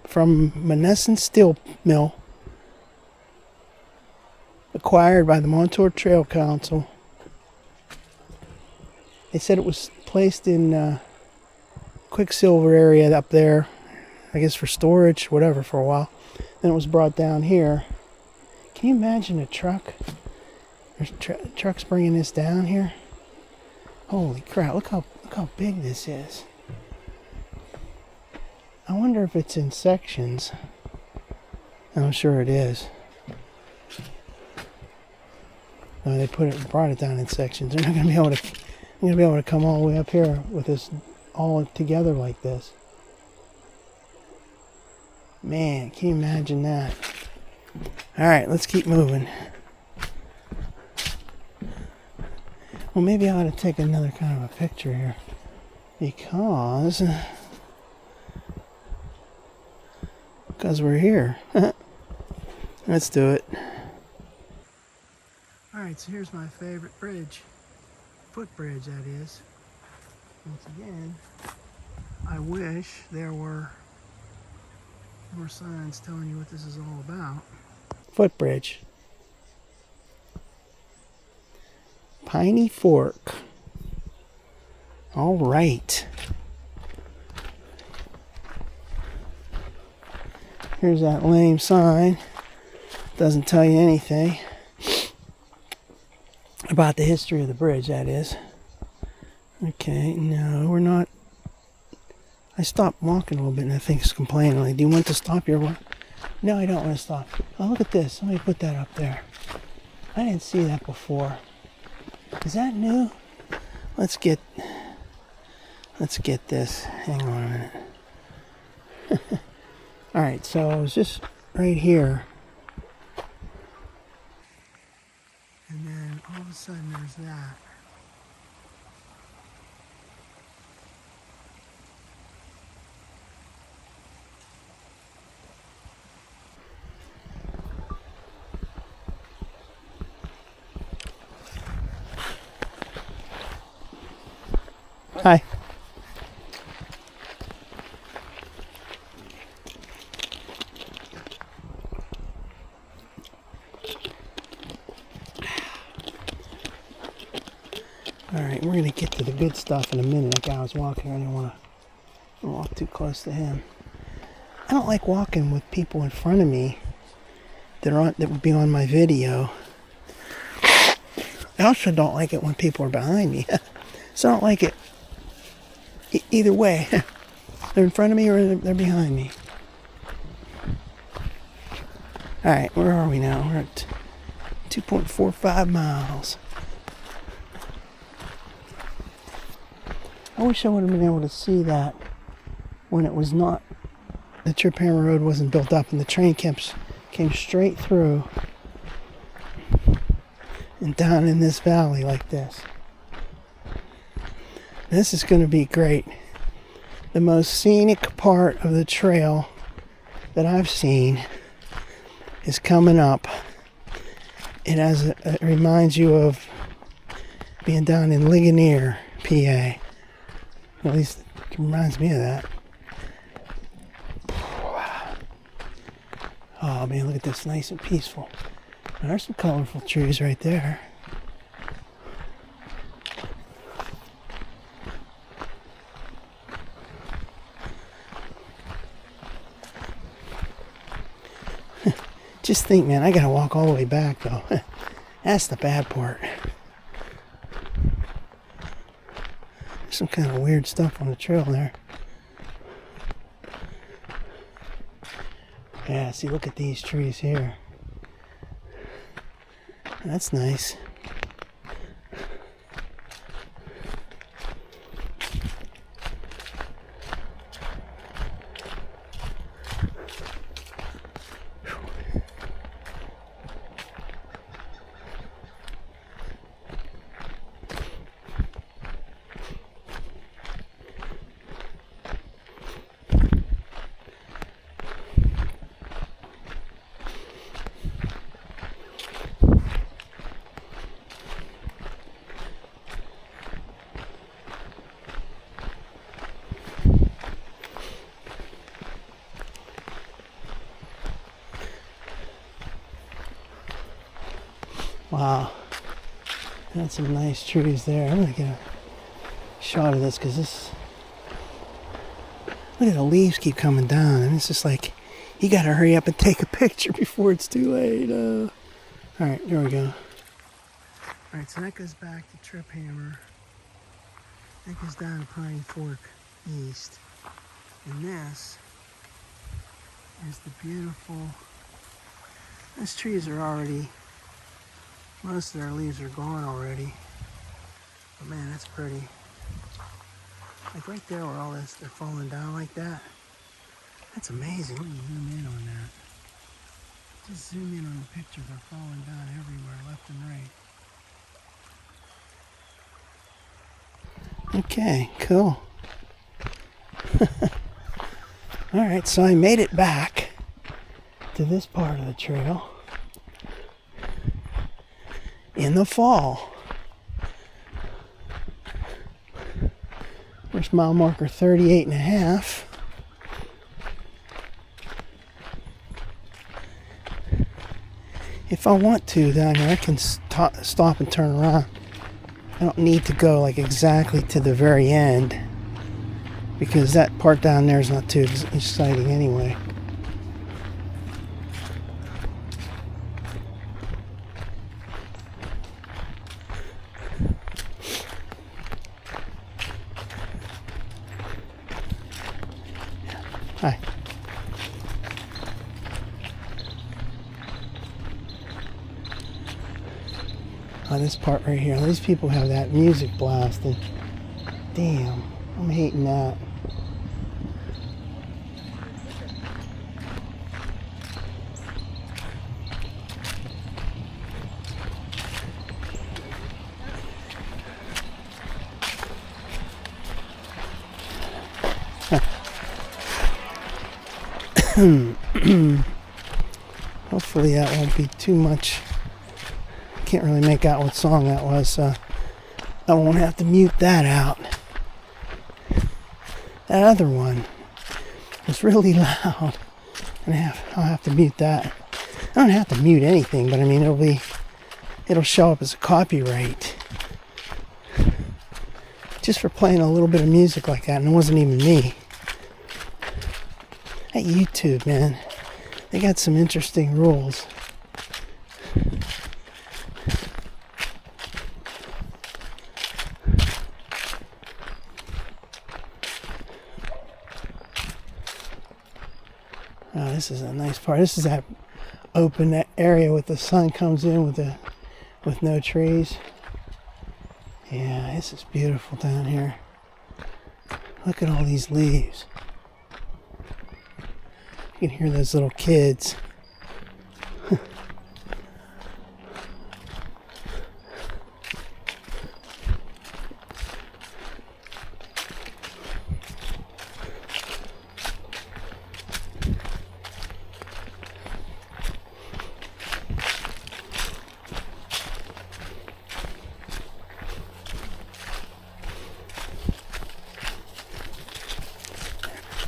From Monessen Steel Mill, acquired by the Montour Trail Council. They said it was placed in Quicksilver area up there, I guess for storage, whatever, for a while. Then it was brought down here. Can you imagine a truck? There's trucks bringing this down here. Holy crap! Look how big this is. I wonder if it's in sections. I'm sure it is. No, they brought it down in sections. They're not going to be able to come all the way up here with this all together like this. Man, can you imagine that? All right, let's keep moving. Well, maybe I ought to take another kind of a picture here, because we're here. Let's do it. Alright, so here's my favorite bridge. Footbridge, that is. Once again, I wish there were more signs telling you what this is all about. Footbridge. Piney Fork. All right. Here's that lame sign. Doesn't tell you anything about the history of the bridge, that is. Okay, no, we're not. I stopped walking a little bit and I think it's complaining. Like, do you want to stop your walk? No, I don't want to stop. Oh, look at this. Somebody put that up there. I didn't see that before. Is that new? Let's get Let's get this. Hang on a minute. Alright, so I was just right here. And then all of a sudden there's that. Hi. Alright, we're going to get to the good stuff in a minute. That guy was walking. I didn't want to walk too close to him. I don't like walking with people in front of me that would be on my video. I also don't like it when people are behind me. So I don't like it either way. They're in front of me or they're behind me. Alright, where are we now? We're at 2.45 miles. I wish I would have been able to see that when it was not, the Triphammer Road wasn't built up and the train came straight through and down in this valley like this. This is going to be great. The most scenic part of the trail that I've seen is coming up. It reminds you of being down in Ligonier, PA. At least it reminds me of that. Oh man, look at this, nice and peaceful. Now, there's some colorful trees right there. Just think, man, I gotta walk all the way back though. That's the bad part. There's some kind of weird stuff on the trail there. Yeah, see, look at these trees here. That's nice. Wow, that's some nice trees there. I'm gonna get a shot of this because this, look at the leaves keep coming down, and it's just like you gotta hurry up and take a picture before it's too late. All right, here we go. All right, so that goes back to Triphammer. That goes down to Pine Fork East, and this is the beautiful. These trees are already. Most of their leaves are gone already. But man, that's pretty. Like right there where all this, they're falling down like that. That's amazing. Let me zoom in on that. Just zoom in on the picture. They're falling down everywhere, left and right. Okay, cool. Alright, so I made it back to this part of the trail. In the fall. There's mile marker 38.5. If I want to, then I can stop and turn around. I don't need to go like exactly to the very end because that part down there is not too exciting anyway. Hi. Oh, this part right here. These people have that music blasting. Damn. I'm hating that. Hopefully that won't be too much. Can't really make out what song that was, so I won't have to mute that out. That other one was really loud, and I'll have to mute that. I don't have to mute anything, but I mean it'll show up as a copyright just for playing a little bit of music like that, and it wasn't even me. At YouTube, man, they got some interesting rules. Oh, this is a nice part. This is that open area with the sun comes in with no trees. Yeah, this is beautiful down here. Look at all these leaves. You can hear those little kids.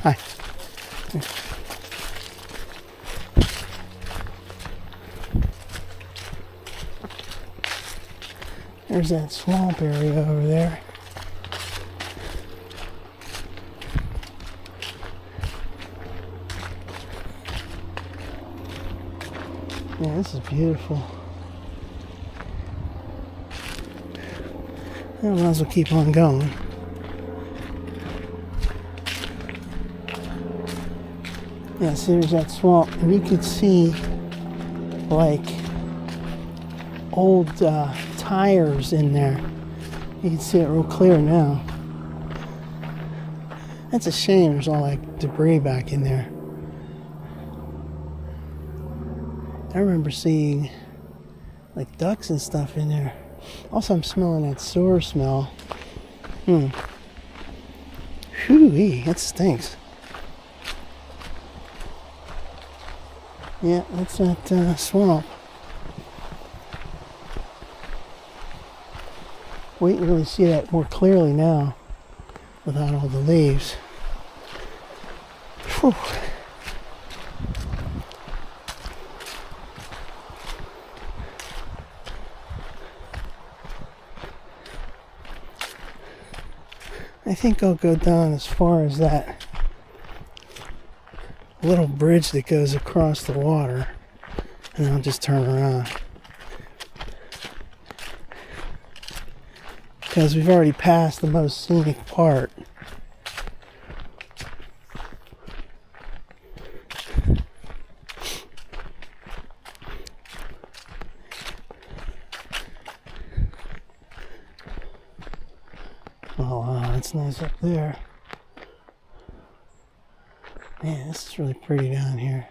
Hi. There's that swamp area over there. Yeah, this is beautiful. I might as well keep on going. Yeah, see, there's that swamp, and you could see like old tires in there. You can see it real clear now. That's a shame. There's all like debris back in there. I remember seeing like ducks and stuff in there. Also, I'm smelling that sewer smell. Whew-wee, that stinks. Yeah, that's that swamp. We can really see that more clearly now without all the leaves. Whew. I think I'll go down as far as that little bridge that goes across the water, and then I'll just turn around. Because we've already passed the most scenic part. Oh wow, that's nice up there. Man, this is really pretty down here.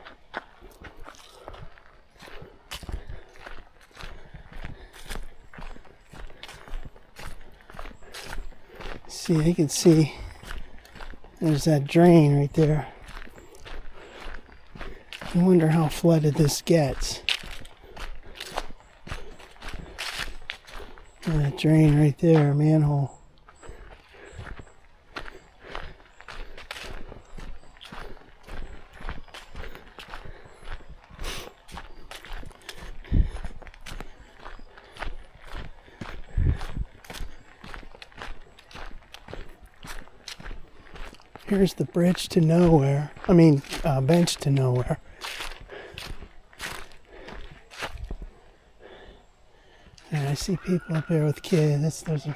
See, you can see there's that drain right there. I wonder how flooded this gets. And that drain right there, manhole. Here's the bridge to nowhere. I mean, bench to nowhere. And I see people up there with kids. Those are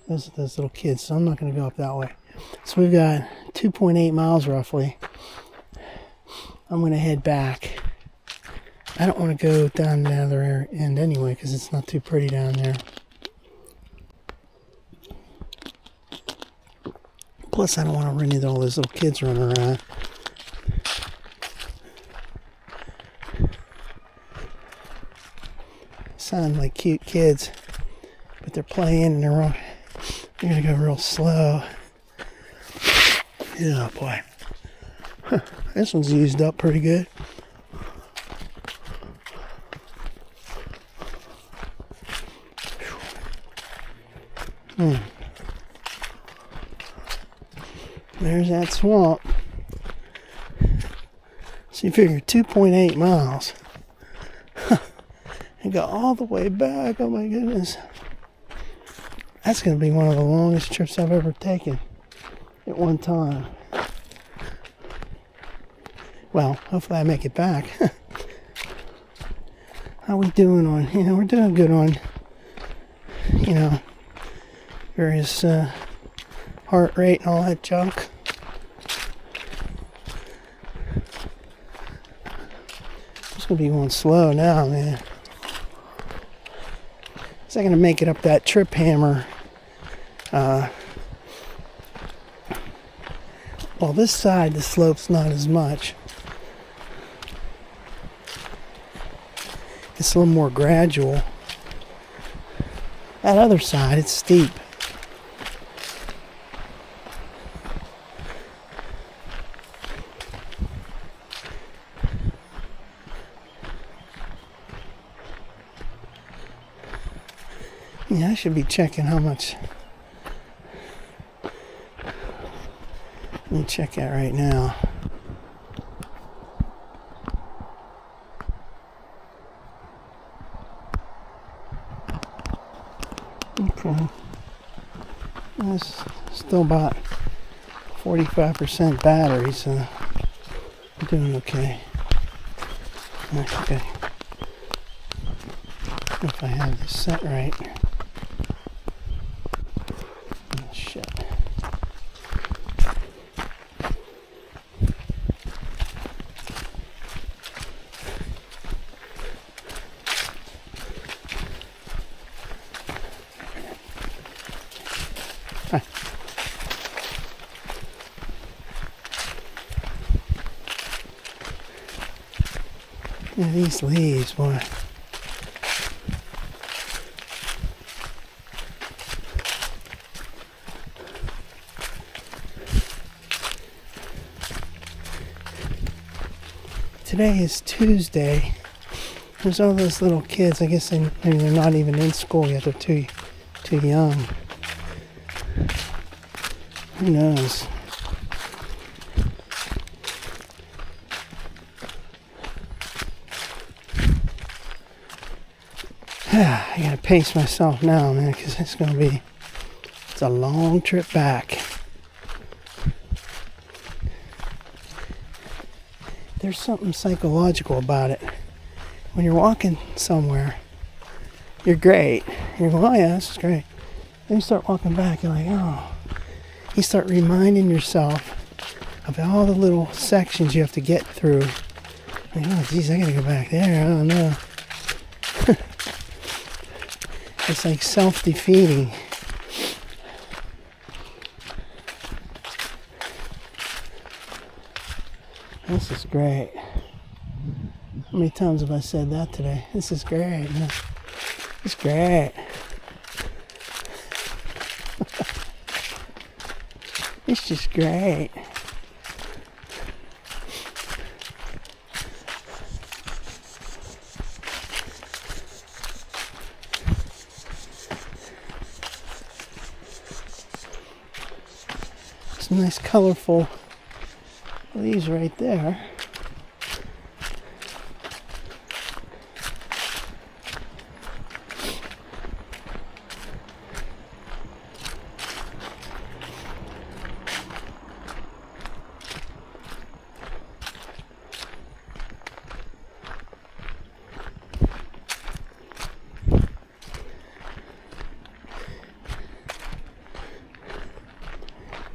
those little kids. So I'm not going to go up that way. So we've got 2.8 miles roughly. I'm going to head back. I don't want to go down the other end anyway because it's not too pretty down there. Plus, I don't want to run into all those little kids running around. Sound like cute kids, but they're playing and they're gonna go real slow. Yeah, boy. Huh, this one's used up pretty good. There's that swamp. So you figure 2.8 miles. And go all the way back. Oh my goodness. That's going to be one of the longest trips I've ever taken at one time. Well, hopefully I make it back. How we doing on, we're doing good on, various heart rate and all that junk. It's going to be going slow now, man. Is that going to make it up that Triphammer? Well, this side, the slope's not as much. It's a little more gradual. That other side, it's steep. Yeah, I should be checking how much. Let me check that right now. Okay. That's still about 45% battery, so I'm doing okay. Okay. If I have this set right. Oh, shit. Hi. Yeah, these leaves, boy. Today is Tuesday. There's all those little kids. I guess maybe they're not even in school yet. They're too young. Who knows? I gotta pace myself now, man, because it's a long trip back. There's something psychological about it. When you're walking somewhere, you're great. You're going, oh yeah, this is great. Then you start walking back, you're like, oh. You start reminding yourself of all the little sections you have to get through. Like, oh, geez, I gotta go back there. I don't know. It's like self-defeating. This is great. How many times have I said that today? This is great. It's great. It's just great. Some nice colorful leaves right there.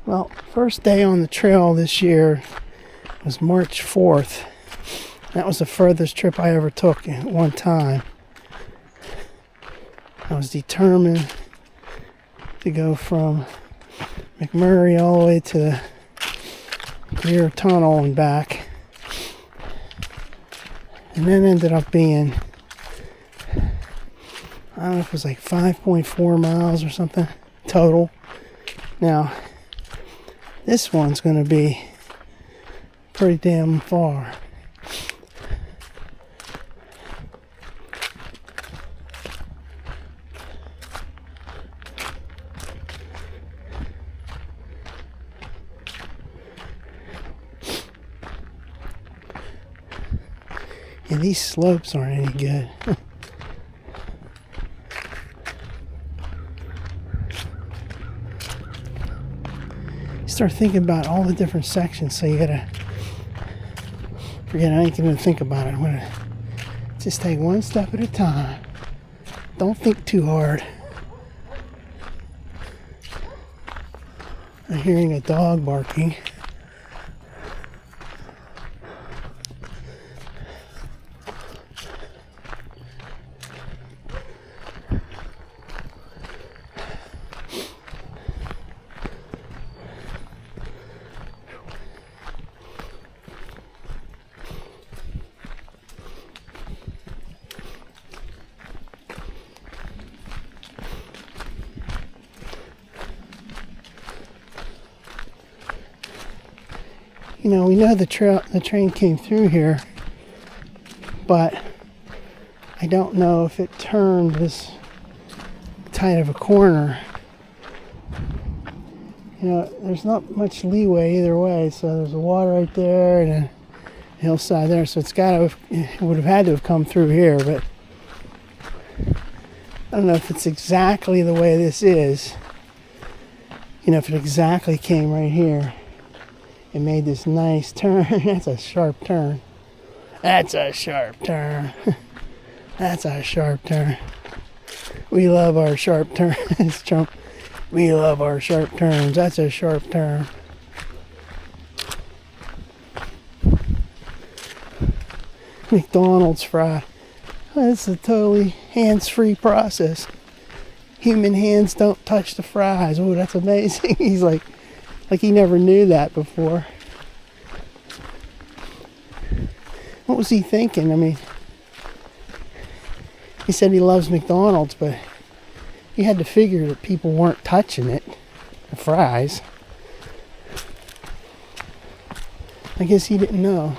Well, first day on the trail this year was March 4th. That was the furthest trip I ever took at one time. I was determined to go from McMurray all the way to the Greer Tunnel and back. And then ended up being, I don't know if it was like 5.4 miles or something total. Now, this one's going to be pretty damn far. Yeah, these slopes aren't any good. You start thinking about all the different sections, so you gotta forget I ain't gonna think about it. I'm gonna just take one step at a time. Don't think too hard. I'm hearing a dog barking. You know, we know the train came through here, but I don't know if it turned this tight of a corner. You know, there's not much leeway either way, so there's a water right there and a hillside there, so it would have had to have come through here, but I don't know if it's exactly the way this is. You know, if it exactly came right here. It made this nice turn. That's a sharp turn. That's a sharp turn. That's a sharp turn. We love our sharp turns, Trump. We love our sharp turns. That's a sharp turn. McDonald's fry. It's a totally hands-free process. Human hands don't touch the fries. Oh, that's amazing. He's like he never knew that before. What was he thinking? I mean, he said he loves McDonald's, but he had to figure that people weren't touching it, the fries. I guess he didn't know.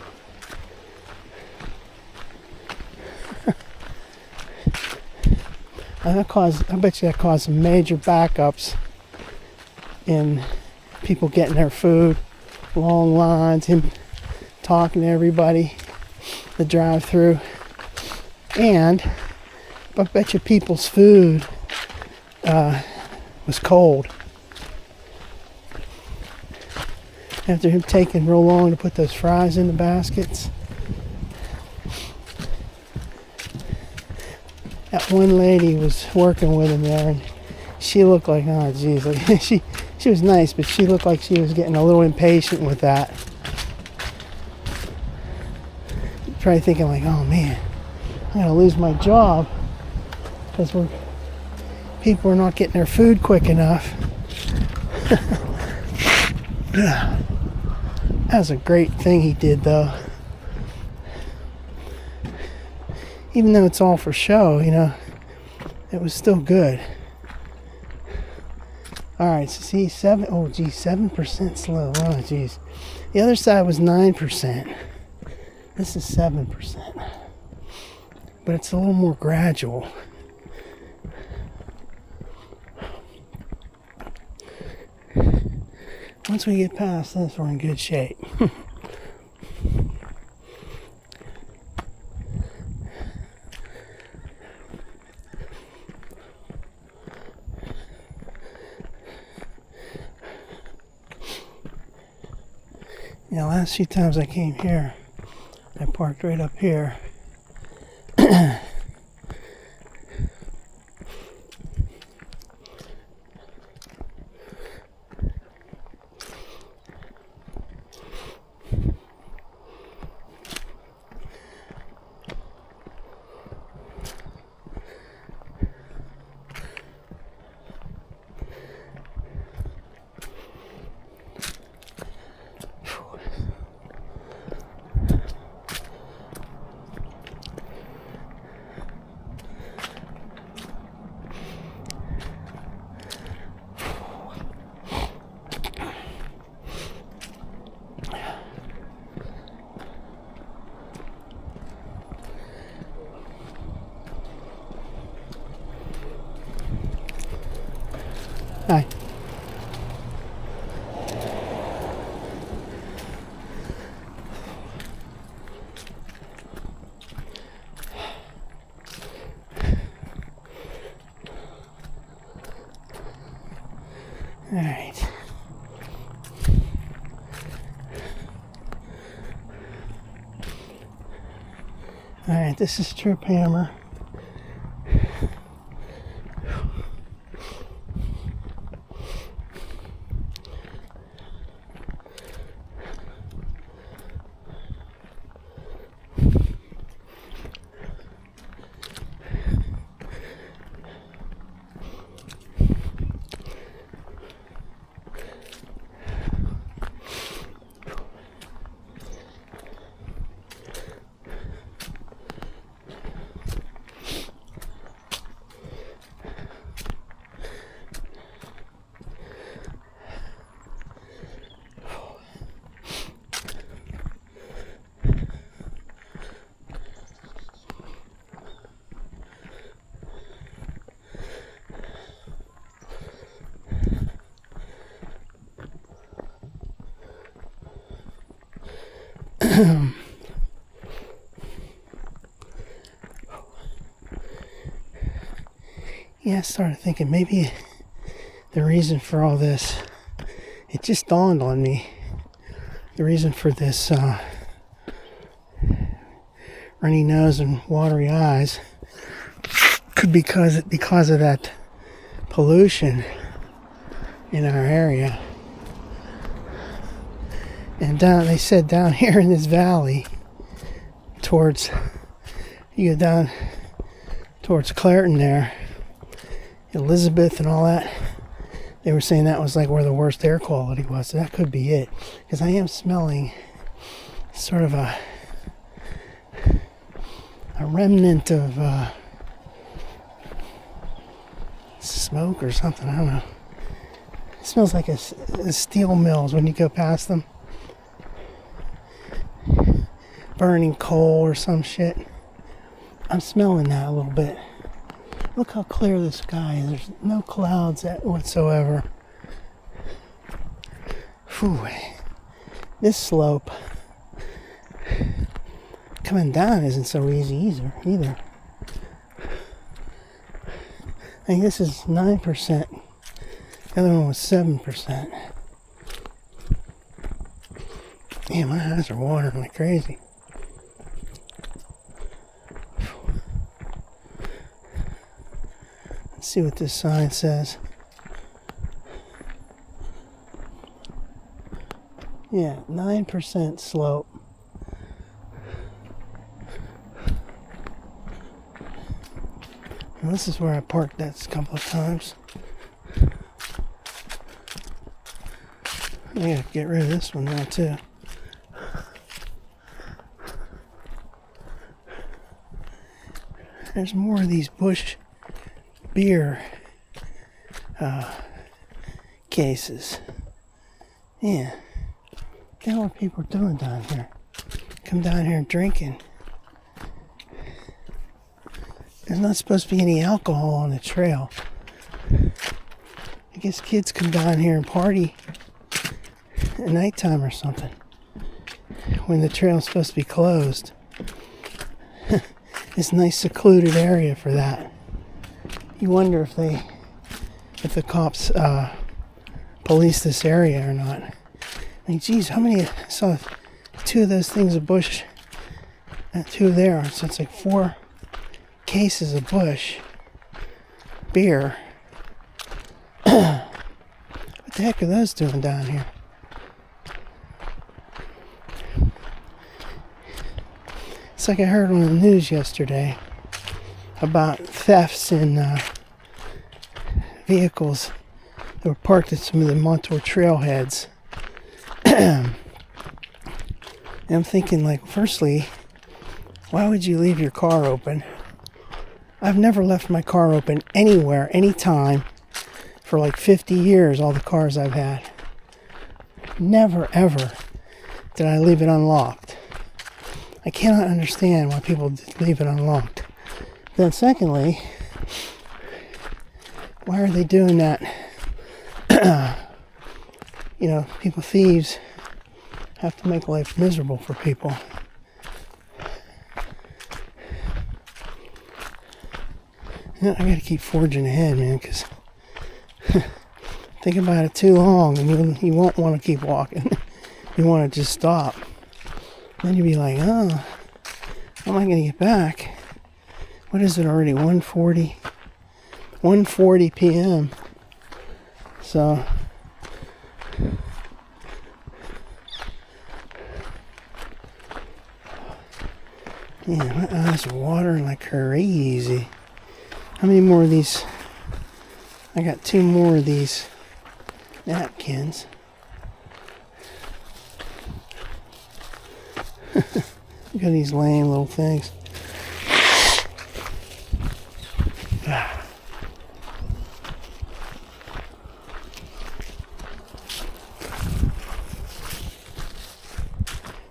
I bet you that caused some major backups in people getting their food, long lines, him talking to everybody, the drive-through, and I bet you people's food was cold. After him taking real long to put those fries in the baskets. That one lady was working with him there, and she looked like, oh geez, like, she was nice, but she looked like she was getting a little impatient with that. Probably thinking like, oh man, I'm gonna lose my job because people are not getting their food quick enough. That was a great thing he did, though. Even though it's all for show, you know, it was still good. Alright, so see, 7% slow. Oh, geez. The other side was 9%. This is 7%. But it's a little more gradual. Once we get past this, we're in good shape. Yeah, last few times I came here, I parked right up here. Hi. All right. All right, this is Triphammer. Yeah, I started thinking maybe the reason for all this, it just dawned on me, the reason for this runny nose and watery eyes could be because of that pollution in our area. And they said down here in this valley, you go down towards Clareton there, Elizabeth and all that, they were saying that was like where the worst air quality was. So that could be it, because I am smelling sort of a remnant of smoke or something. I don't know. It smells like a steel mills when you go past them, burning coal or some shit. I'm smelling that a little bit. Look how clear the sky is. There's no clouds whatsoever. Whew. This slope coming down isn't so easy either. I think this is 9%. The other one was 7%. Yeah, my eyes are watering like crazy. Let's see what this sign says. Yeah, 9% slope. And this is where I parked that a couple of times. I gotta get rid of this one now too. There's more of these Busch beer cases. Yeah. What the hell are people doing down here? Come down here drinking. There's not supposed to be any alcohol on the trail. I guess kids come down here and party at nighttime or something when the trail's supposed to be closed. It's a nice secluded area for that. You wonder if the cops police this area or not. I mean, geez, I saw 2 of those things of Busch, 2 there, so it's like 4 cases of Busch beer. What the heck are those doing down here? It's like I heard on the news yesterday about thefts in vehicles that were parked at some of the Montour trailheads. And I'm thinking, like, firstly, why would you leave your car open? I've never left my car open anywhere, anytime, for like 50 years, all the cars I've had. Never, ever did I leave it unlocked. I cannot understand why people leave it unlocked. Then secondly, why are they doing that you know, thieves have to make life miserable for people. Yeah, I gotta keep forging ahead, man, because think about it too long and you won't want to keep walking. You want to just stop. Then you'll be like, oh, how am I going to get back? What is it already? 1:40 p.m. So yeah, my eyes are watering like crazy. How many more of these? I got 2 more of these napkins. Look at these lame little things.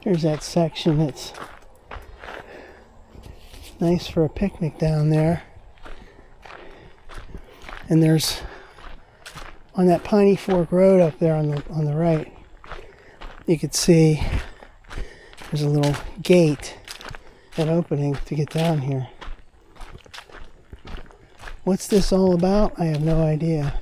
Here's that section that's nice for a picnic down there. And there's, on that Piney Fork Road up there on the right, you could see there's a little gate, an opening to get down here. What's this all about? I have no idea.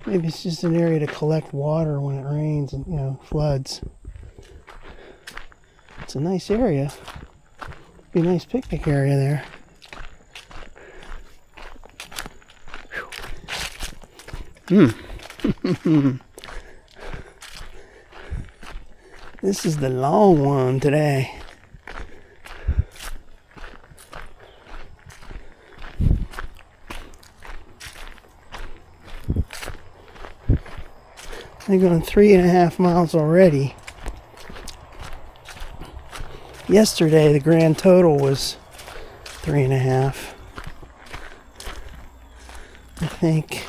Maybe it's just an area to collect water when it rains and, you know, floods. It's a nice area. Be a nice picnic area there. This is the long one today. I'm going 3.5 miles already. Yesterday, the grand total was 3.5. I think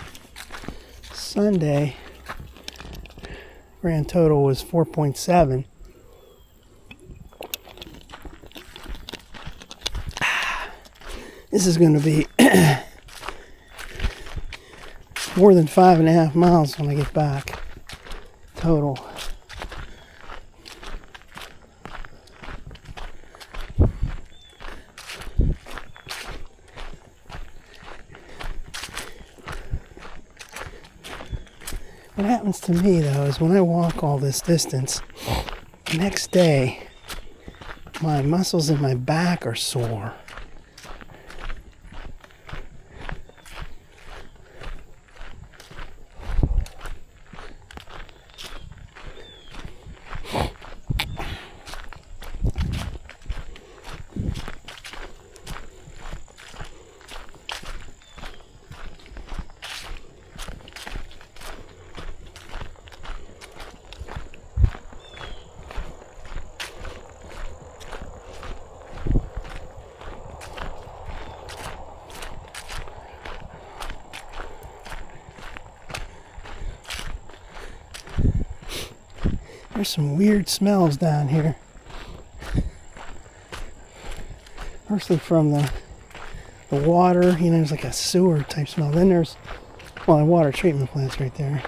Sunday, grand total was 4.7. This is going to be more than 5.5 miles when I get back. Total. What happens to me though is when I walk all this distance, the next day my muscles in my back are sore. There's some weird smells down here. Mostly from the water, you know, there's like a sewer type smell. Then there's, well, a water treatment plant's right there.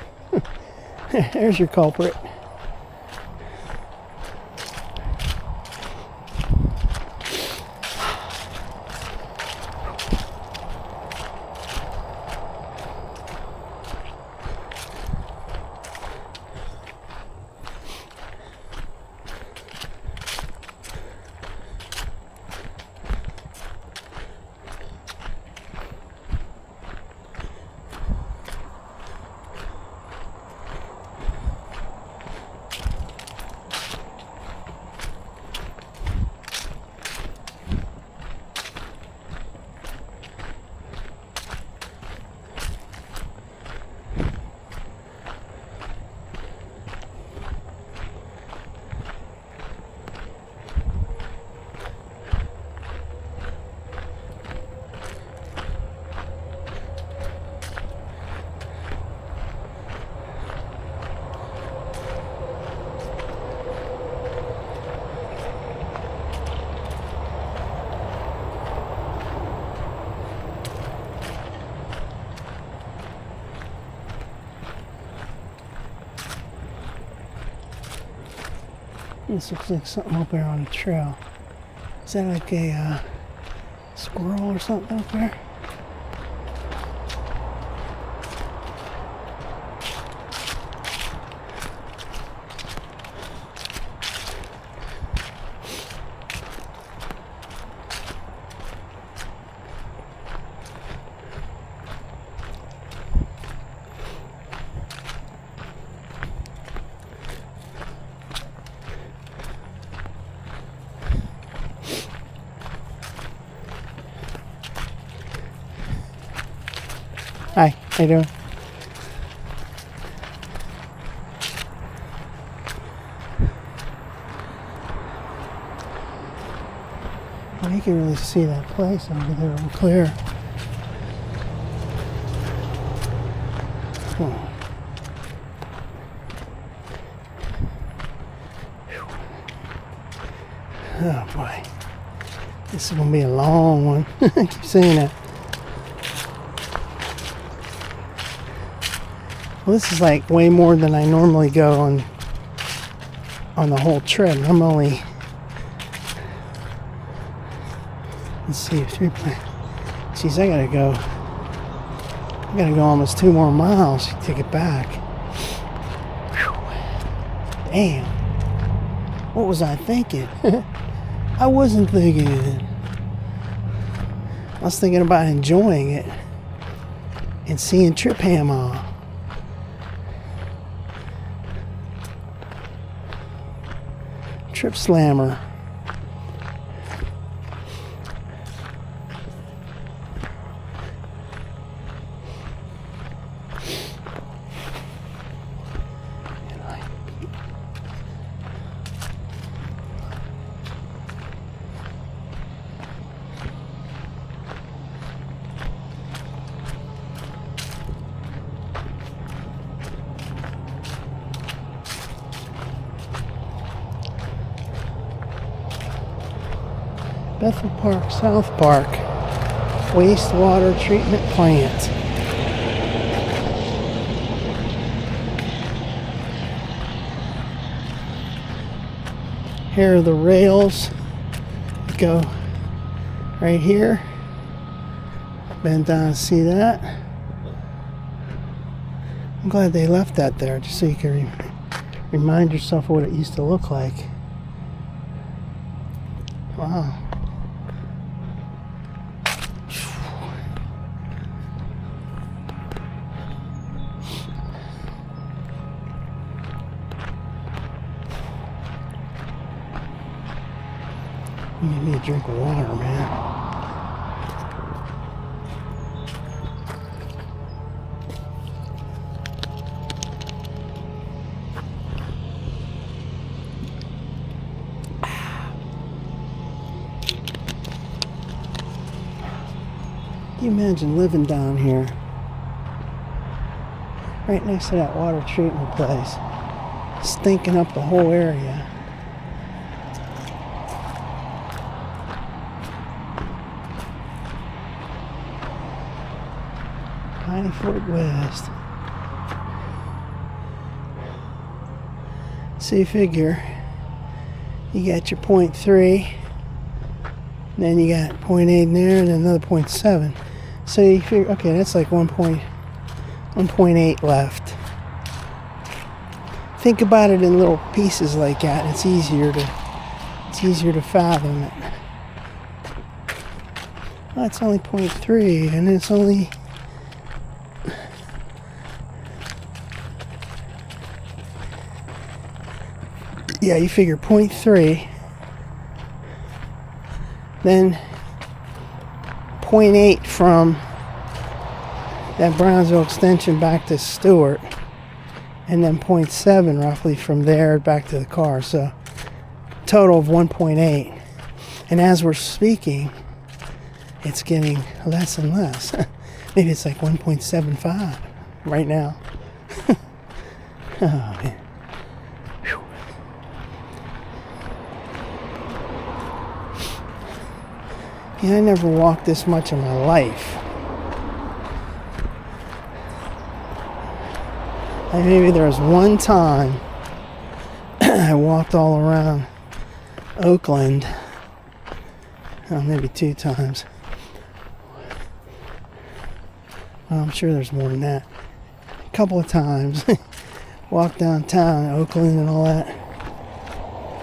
There's your culprit. This looks like something up there on the trail. Is that like a squirrel or something up there? Hi, how you doing? Well, you can really see that place over there real clear. Oh. Oh boy, this is gonna be a long one. I keep saying that. Well, this is like way more than I normally go on the whole trip. I'm only, let's see, 3 point. Geez, I gotta go almost 2 more miles to get back. Whew. Damn. What was I thinking? I wasn't thinking it. I was thinking about enjoying it and seeing Triphammer. Trip Slammer. Bethel Park, South Park, wastewater treatment plant. Here are the rails. Go right here. Bend down and see that. I'm glad they left that there just so you can remind yourself of what it used to look like. Wow. You need a drink of water, man. Can you imagine living down here? Right next to that water treatment place. Stinking up the whole area. Piney Fort West. So you figure you got your 0.3, then you got 0.8 in there, and then another 0.7. So you figure, okay, that's like 1.8 left. Think about it in little pieces like that. It's easier to fathom it. Oh, it's only 0.3, and it's only. Yeah, you figure 0.3, then 0.8 from that Brownsville extension back to Stewart, and then 0.7 roughly from there back to the car. So total of 1.8. And as we're speaking, it's getting less and less. Maybe it's like 1.75 right now. Oh man. Yeah, I never walked this much in my life. Like maybe there was one time I walked all around Oakland. Maybe 2 times. Well, I'm sure there's more than that. A couple of times. Walked downtown, Oakland and all that.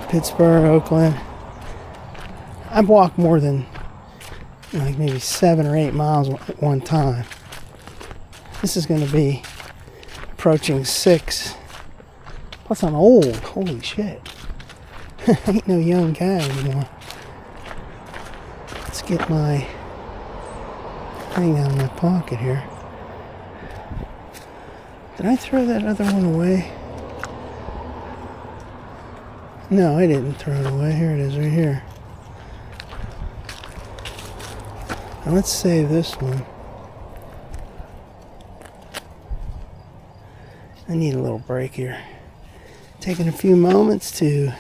Pittsburgh, Oakland. I've walked more than like maybe 7 or 8 miles at one time. This is going to be approaching 6. Plus I'm old. Holy shit. I ain't no young guy anymore. Let's get my thing out of my pocket here. Did I throw that other one away? No, I didn't throw it away. Here it is, right here. Now let's save this one. I need a little break here. Taking a few moments to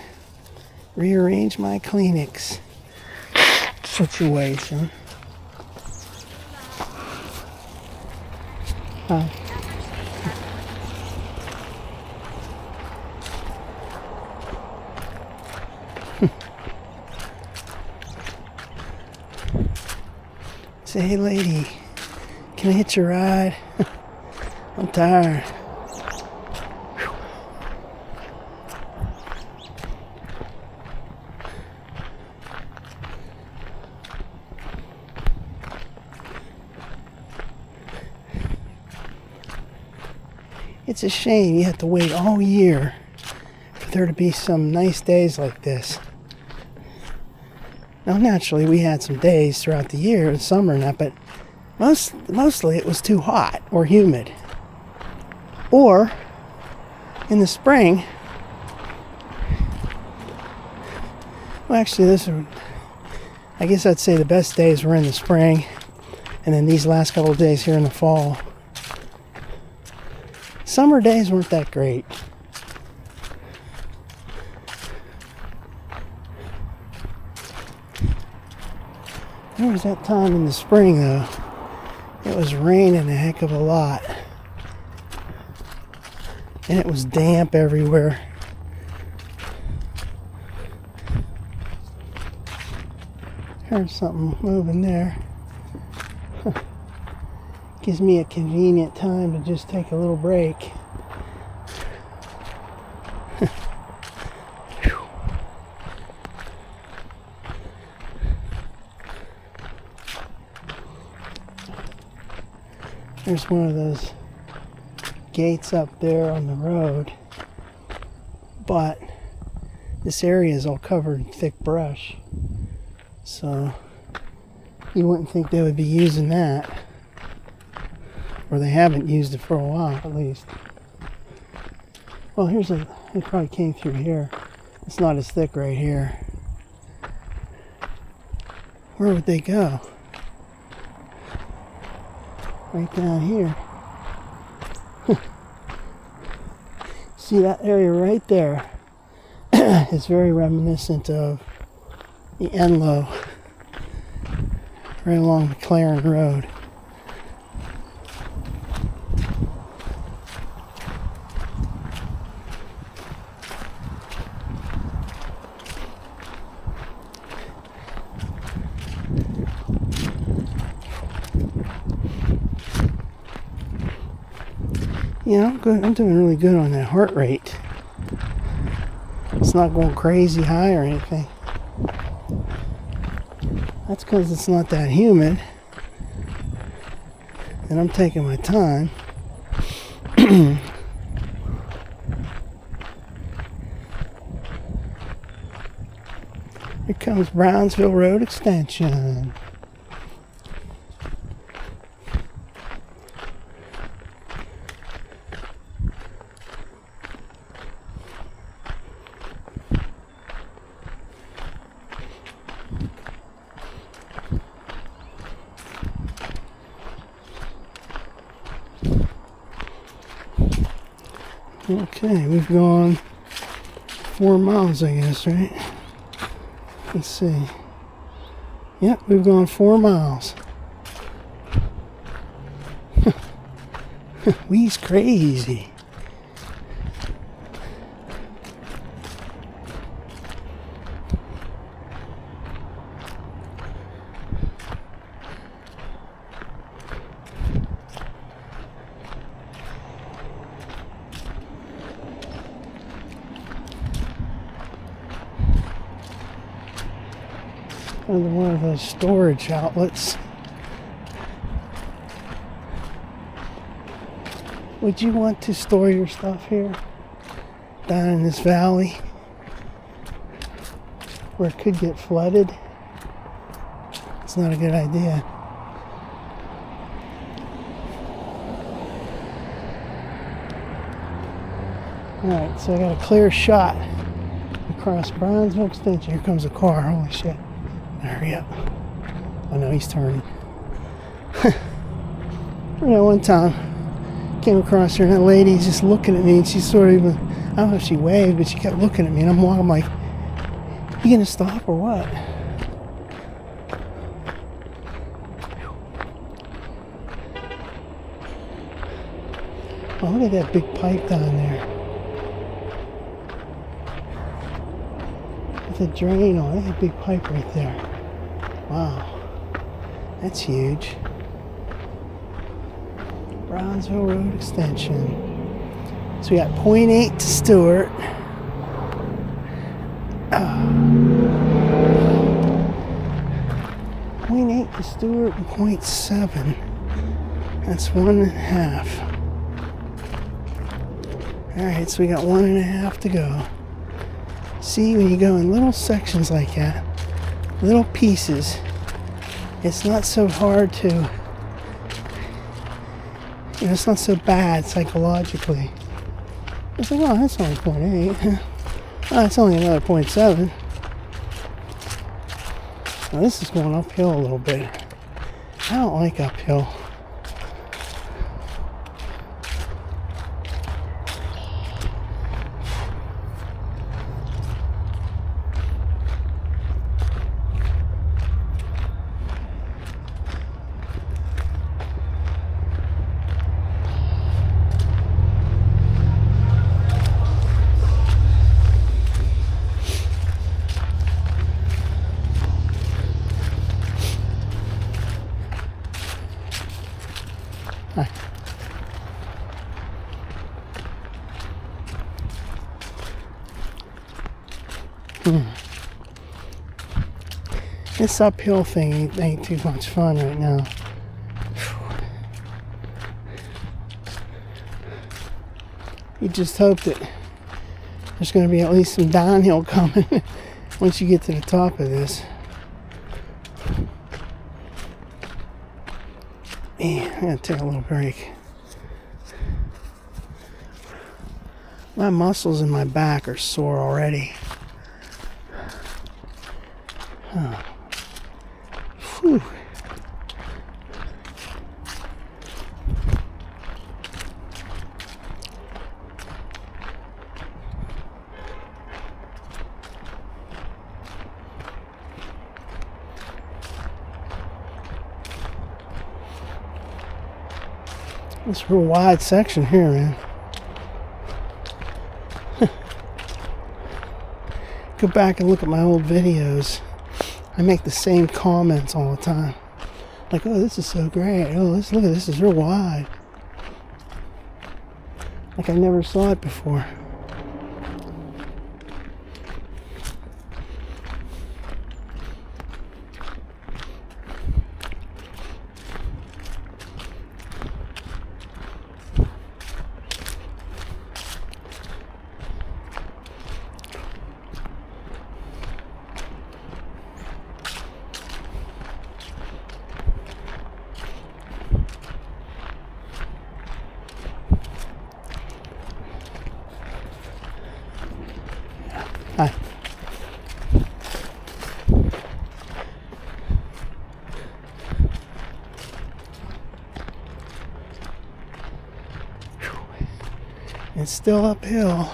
rearrange my Kleenex situation. Hi. Say, hey lady, can I hitch a ride? I'm tired. It's a shame you have to wait all year for there to be some nice days like this. Now, naturally, we had some days throughout the year, in summer and that, but mostly it was too hot or humid. Or, in the spring, well, actually, I guess I'd say the best days were in the spring, and then these last couple of days here in the fall. Summer days weren't that great. There was that time in the spring, though. It was raining a heck of a lot. And it was damp everywhere. Heard something moving there. Gives me a convenient time to just take a little break. There's one of those gates up there on the road, but this area is all covered in thick brush, so you wouldn't think they would be using that, or they haven't used it for a while at least. Well, they probably came through here. It's not as thick right here. Where would they go? Right down here. See that area right there is very reminiscent of the Enloe right along McLaren Road. Yeah, I'm good. I'm doing really good on that heart rate. It's not going crazy high or anything. That's because it's not that humid. And I'm taking my time. Here comes Brownsville Road Extension. Okay, we've gone 4 miles, I guess, right? Let's see. Yep, we've gone 4 miles. We's crazy. Another one of those storage outlets. Would you want to store your stuff here? Down in this valley? Where it could get flooded? It's not a good idea. Alright, so I got a clear shot across Brownsville Extension. Here comes a car. Holy shit. Hurry up. Oh no, he's turning. One time came across her and that lady's just looking at me and she's sort of, I don't know if she waved, but she kept looking at me and I'm walking like, you gonna stop or what? Oh, look at that big pipe down there. With a drain on it. That's a big pipe right there. Wow. That's huge. Brownsville Road Extension. So we got 0.8 to Stewart. 0.8 to Stewart and 0.7. That's 1.5. Alright, so we got 1.5 to go. See, when you go in little sections like that, little pieces, it's not so hard to, it's not so bad psychologically. It's like, oh, that's only 0.8. Oh, that's only another 0.7. Now this is going uphill a little bit. I don't like uphill. This uphill thing ain't too much fun right now. You just hope that there's going to be at least some downhill coming once you get to the top of this. Man, I gotta take a little break. My muscles in my back are sore already. Huh. Whew. It's a real wide section here, man. Go back and look at my old videos. I make the same comments all the time. Like, oh, this is so great. Oh, look at this. Is real wide. Like I never saw it before. Hi. It's still uphill.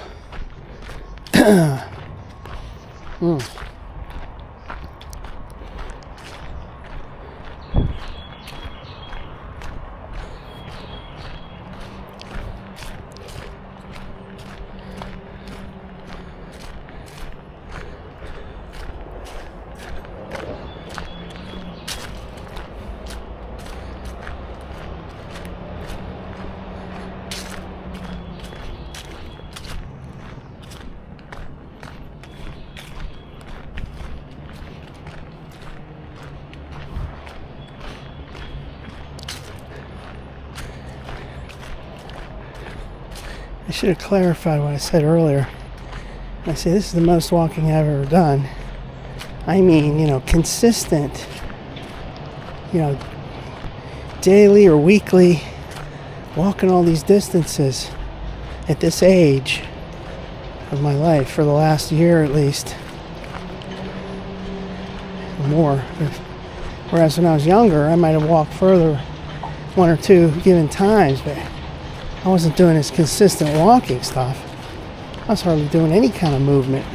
I should have clarified what I said earlier. I say this is the most walking I've ever done. I mean, consistent, daily or weekly, walking all these distances at this age of my life for the last year at least, or more. Whereas when I was younger, I might have walked further one or two given times, but I wasn't doing this consistent walking stuff. I was hardly doing any kind of movement.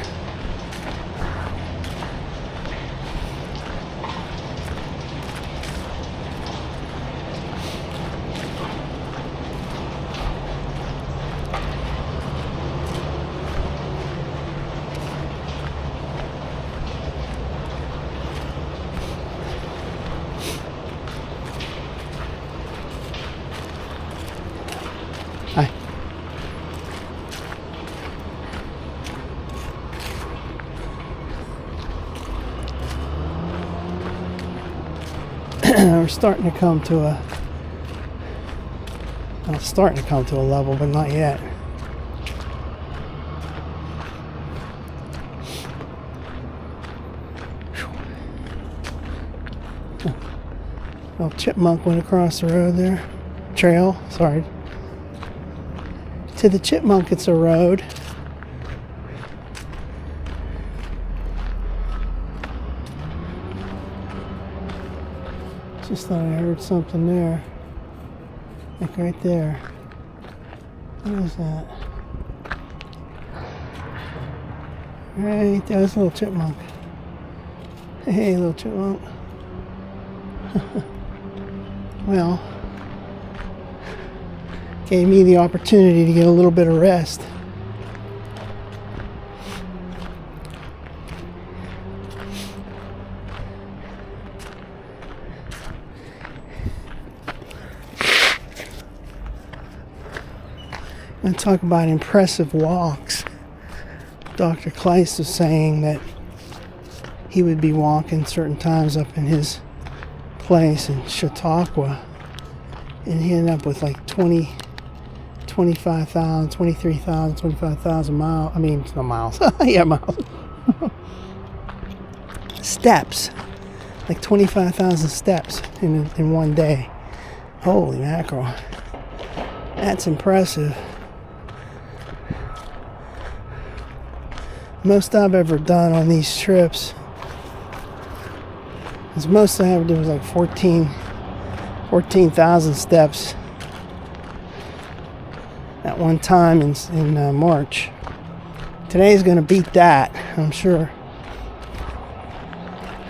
Hi. We're starting to come to a level, but not yet. Little chipmunk went across the road there. Trail, sorry. To the chipmunk, it's a road. Just thought I heard something there. Like right there. What is that? Right, that was a little chipmunk. Hey, little chipmunk. Well, gave me the opportunity to get a little bit of rest. And talk about impressive walks. Dr. Kleist was saying that he would be walking certain times up in his place in Chautauqua, and he ended up with like 25,000, 23,000, 25,000 miles. I mean, no miles. Yeah, miles. Steps. Like 25,000 steps in one day. Holy mackerel. That's impressive. Most I've ever done on these trips is most I ever did was like 14,000 steps at one time in March. Today's going to beat that, I'm sure.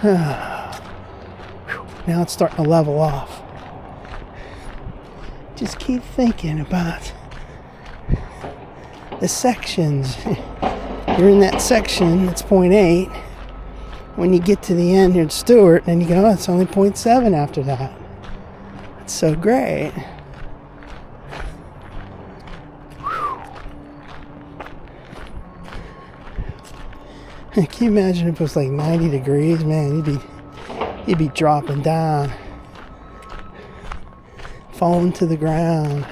Now it's starting to level off. Just keep thinking about the sections. You're in that section, it's 0.8. When you get to the end here at Stewart, then you go, oh, it's only 0.7 after that. It's so great. Can you imagine if it was like 90 degrees? Man, you'd be dropping down, falling to the ground.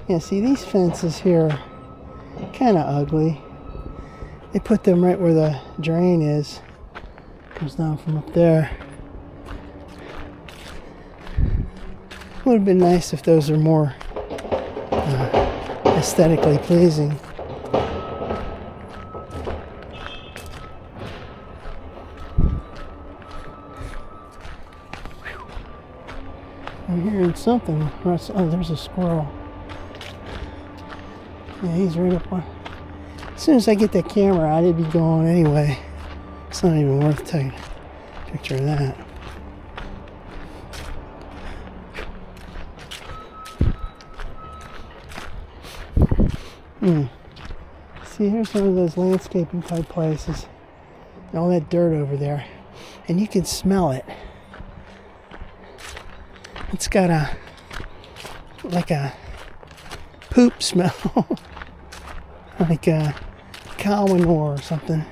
Yeah, see, these fences here kind of ugly. They put them right where the drain is. Comes down from up there. Would have been nice if those are more aesthetically pleasing. I'm hearing something. Oh, there's a squirrel. Yeah, he's right up on. As soon as I get that camera out, it'd be gone anyway. It's not even worth taking a picture of that. See, here's one of those landscaping type places. And all that dirt over there. And you can smell it. It's got like a poop smell. Like a cow manure or something.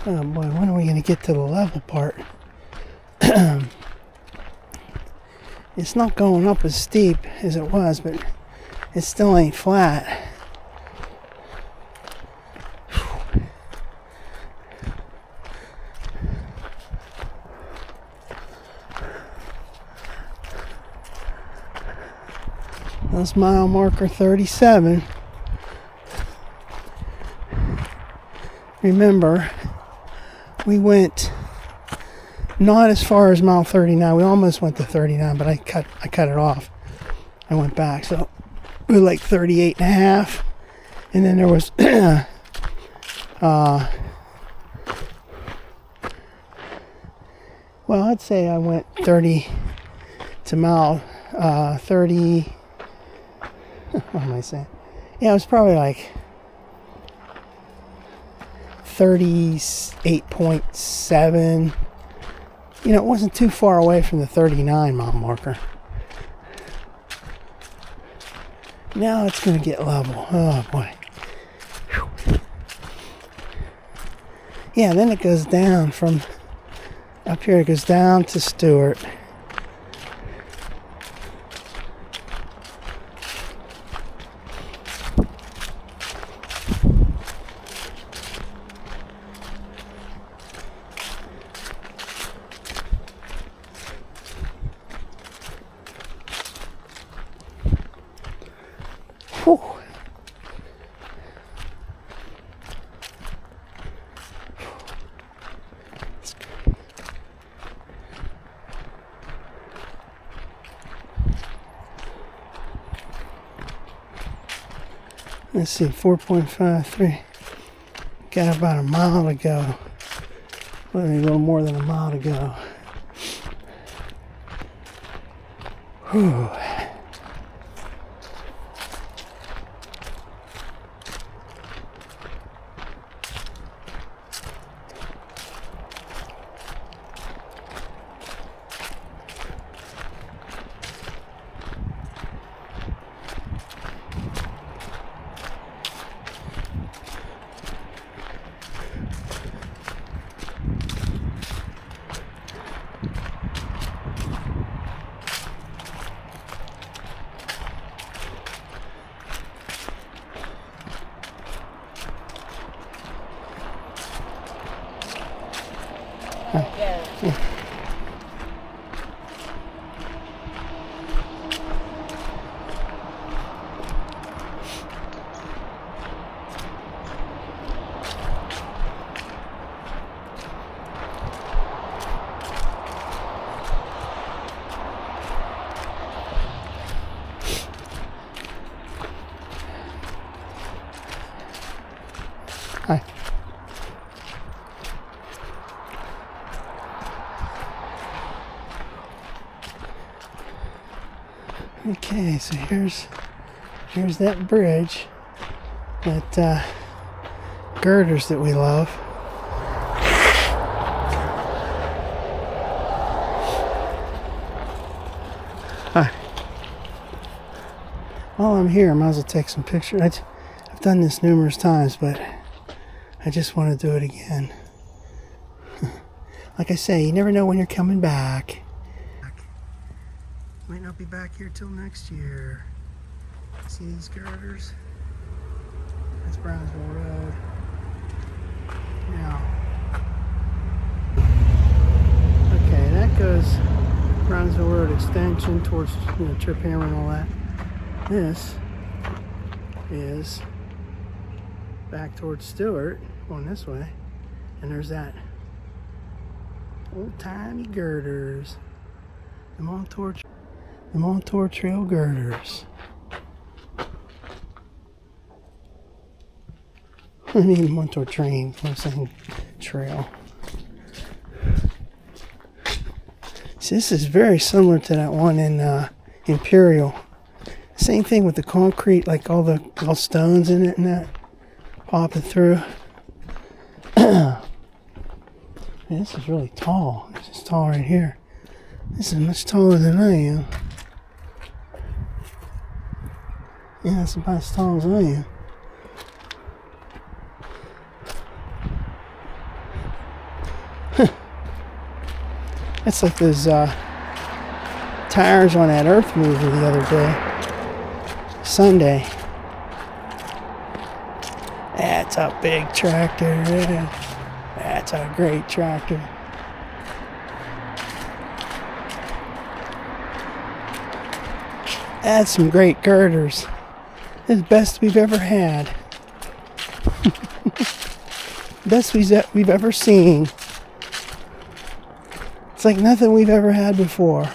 Oh boy, when are we going to get to the level part? It's not going up as steep as it was, but it still ain't flat. That's mile marker 37. Remember, we went not as far as mile 39. We almost went to 39, but I cut it off. I went back, so we were like 38 and a half. And then there was well, I'd say I went 30 to mile 30. What am I saying? Yeah, it was probably like 38.7. You know, it wasn't too far away from the 39 mile marker. Now it's going to get level. Oh boy. Yeah, then it goes down from up here. It goes down to Stewart. Whew. Let's see, 4.53. Got about a mile to go. Maybe a little more than a mile to go. Whew. Hi. Okay, so here's that bridge, that girders that we love. Hi. While I'm here, I might as well take some pictures. I've done this numerous times, but I just want to do it again. Like I say, you never know when you're coming back. Might not be back here till next year. See these girders? That's Brownsville Road. Now, okay, that goes Brownsville Road extension towards, you know, Triphammer and all that. This is back towards Stewart, going this way, and there's that old-timey girders, the Montour Trail girders. I mean Montour train, I'm saying trail. See, this is very similar to that one in Imperial. Same thing with the concrete, like all stones in it and that popping through. This is really tall. This is tall right here. This is much taller than I am. Yeah, it's about as tall as I am. That's like those tires on that Earth movie the other day. Sunday. That's a big tractor. Yeah. That's a great tractor. That's some great girders. This is the best we've ever had. Best we've ever seen. It's like nothing we've ever had before.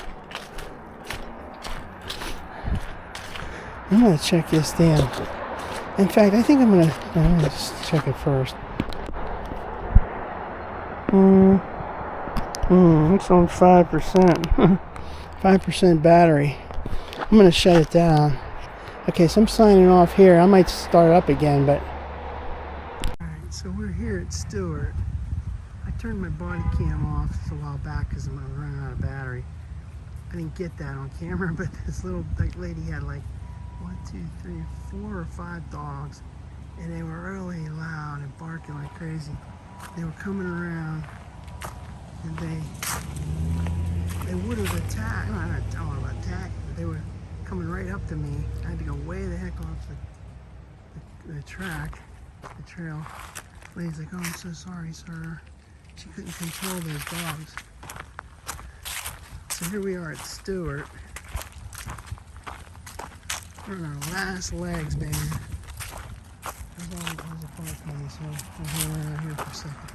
I'm gonna check this down. In fact, I think I'm gonna just check it first. It's on 5%. 5% battery. I'm gonna shut it down. Okay, so I'm signing off here. I might start up again, but. Alright, so we're here at Stewart. I turned my body cam off a while back because I'm running out of battery. I didn't get that on camera, but this little lady had like 1, 2, 3, 4 or 5 dogs, and they were really loud and barking like crazy. They were coming around, and they would have attacked. No, I'm not telling them attack, but they were coming right up to me. I had to go way the heck off the track, the trail. The lady's like, "Oh, I'm so sorry, sir." She couldn't control those dogs. So here we are at Stewart. We're on our last legs, baby. There's a park on, so I'll hang around here for a second.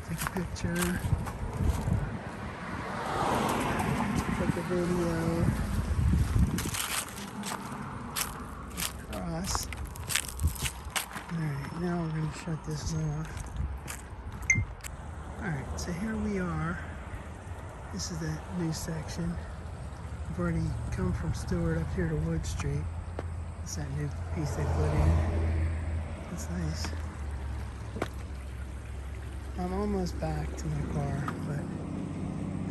Take a picture. Take a video. Cross. Alright, now we're going to shut this off. Alright, so here we are. This is that new section. I've already come from Stewart up here to Wood Street. It's that new piece they put in. That's nice. I'm almost back to my car, but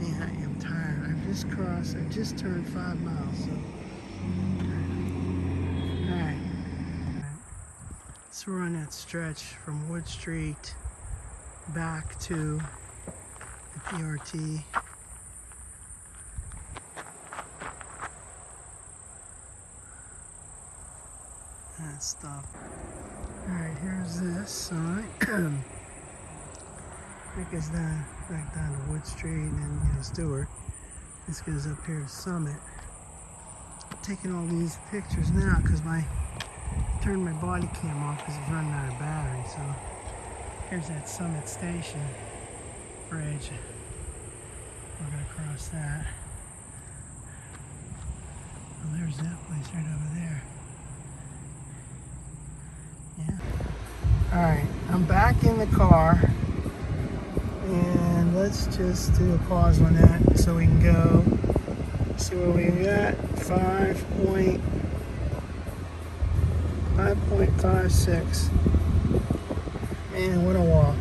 man, I am tired. I just turned 5 miles, so. Alright. So we're on that stretch from Wood Street back to the PRT. That stuff. Alright, here's this sign. That goes down, back down to Wood Street and Stewart. This goes up here to Summit. I'm taking all these pictures now because I turned my body cam off because it's running out of battery. So here's that Summit Station bridge. We're going to cross that. Oh, there's that place right over there. Yeah. Alright, I'm back in the car. And let's just do a pause on that so we can go see what we got. 5.56. Man, what a walk.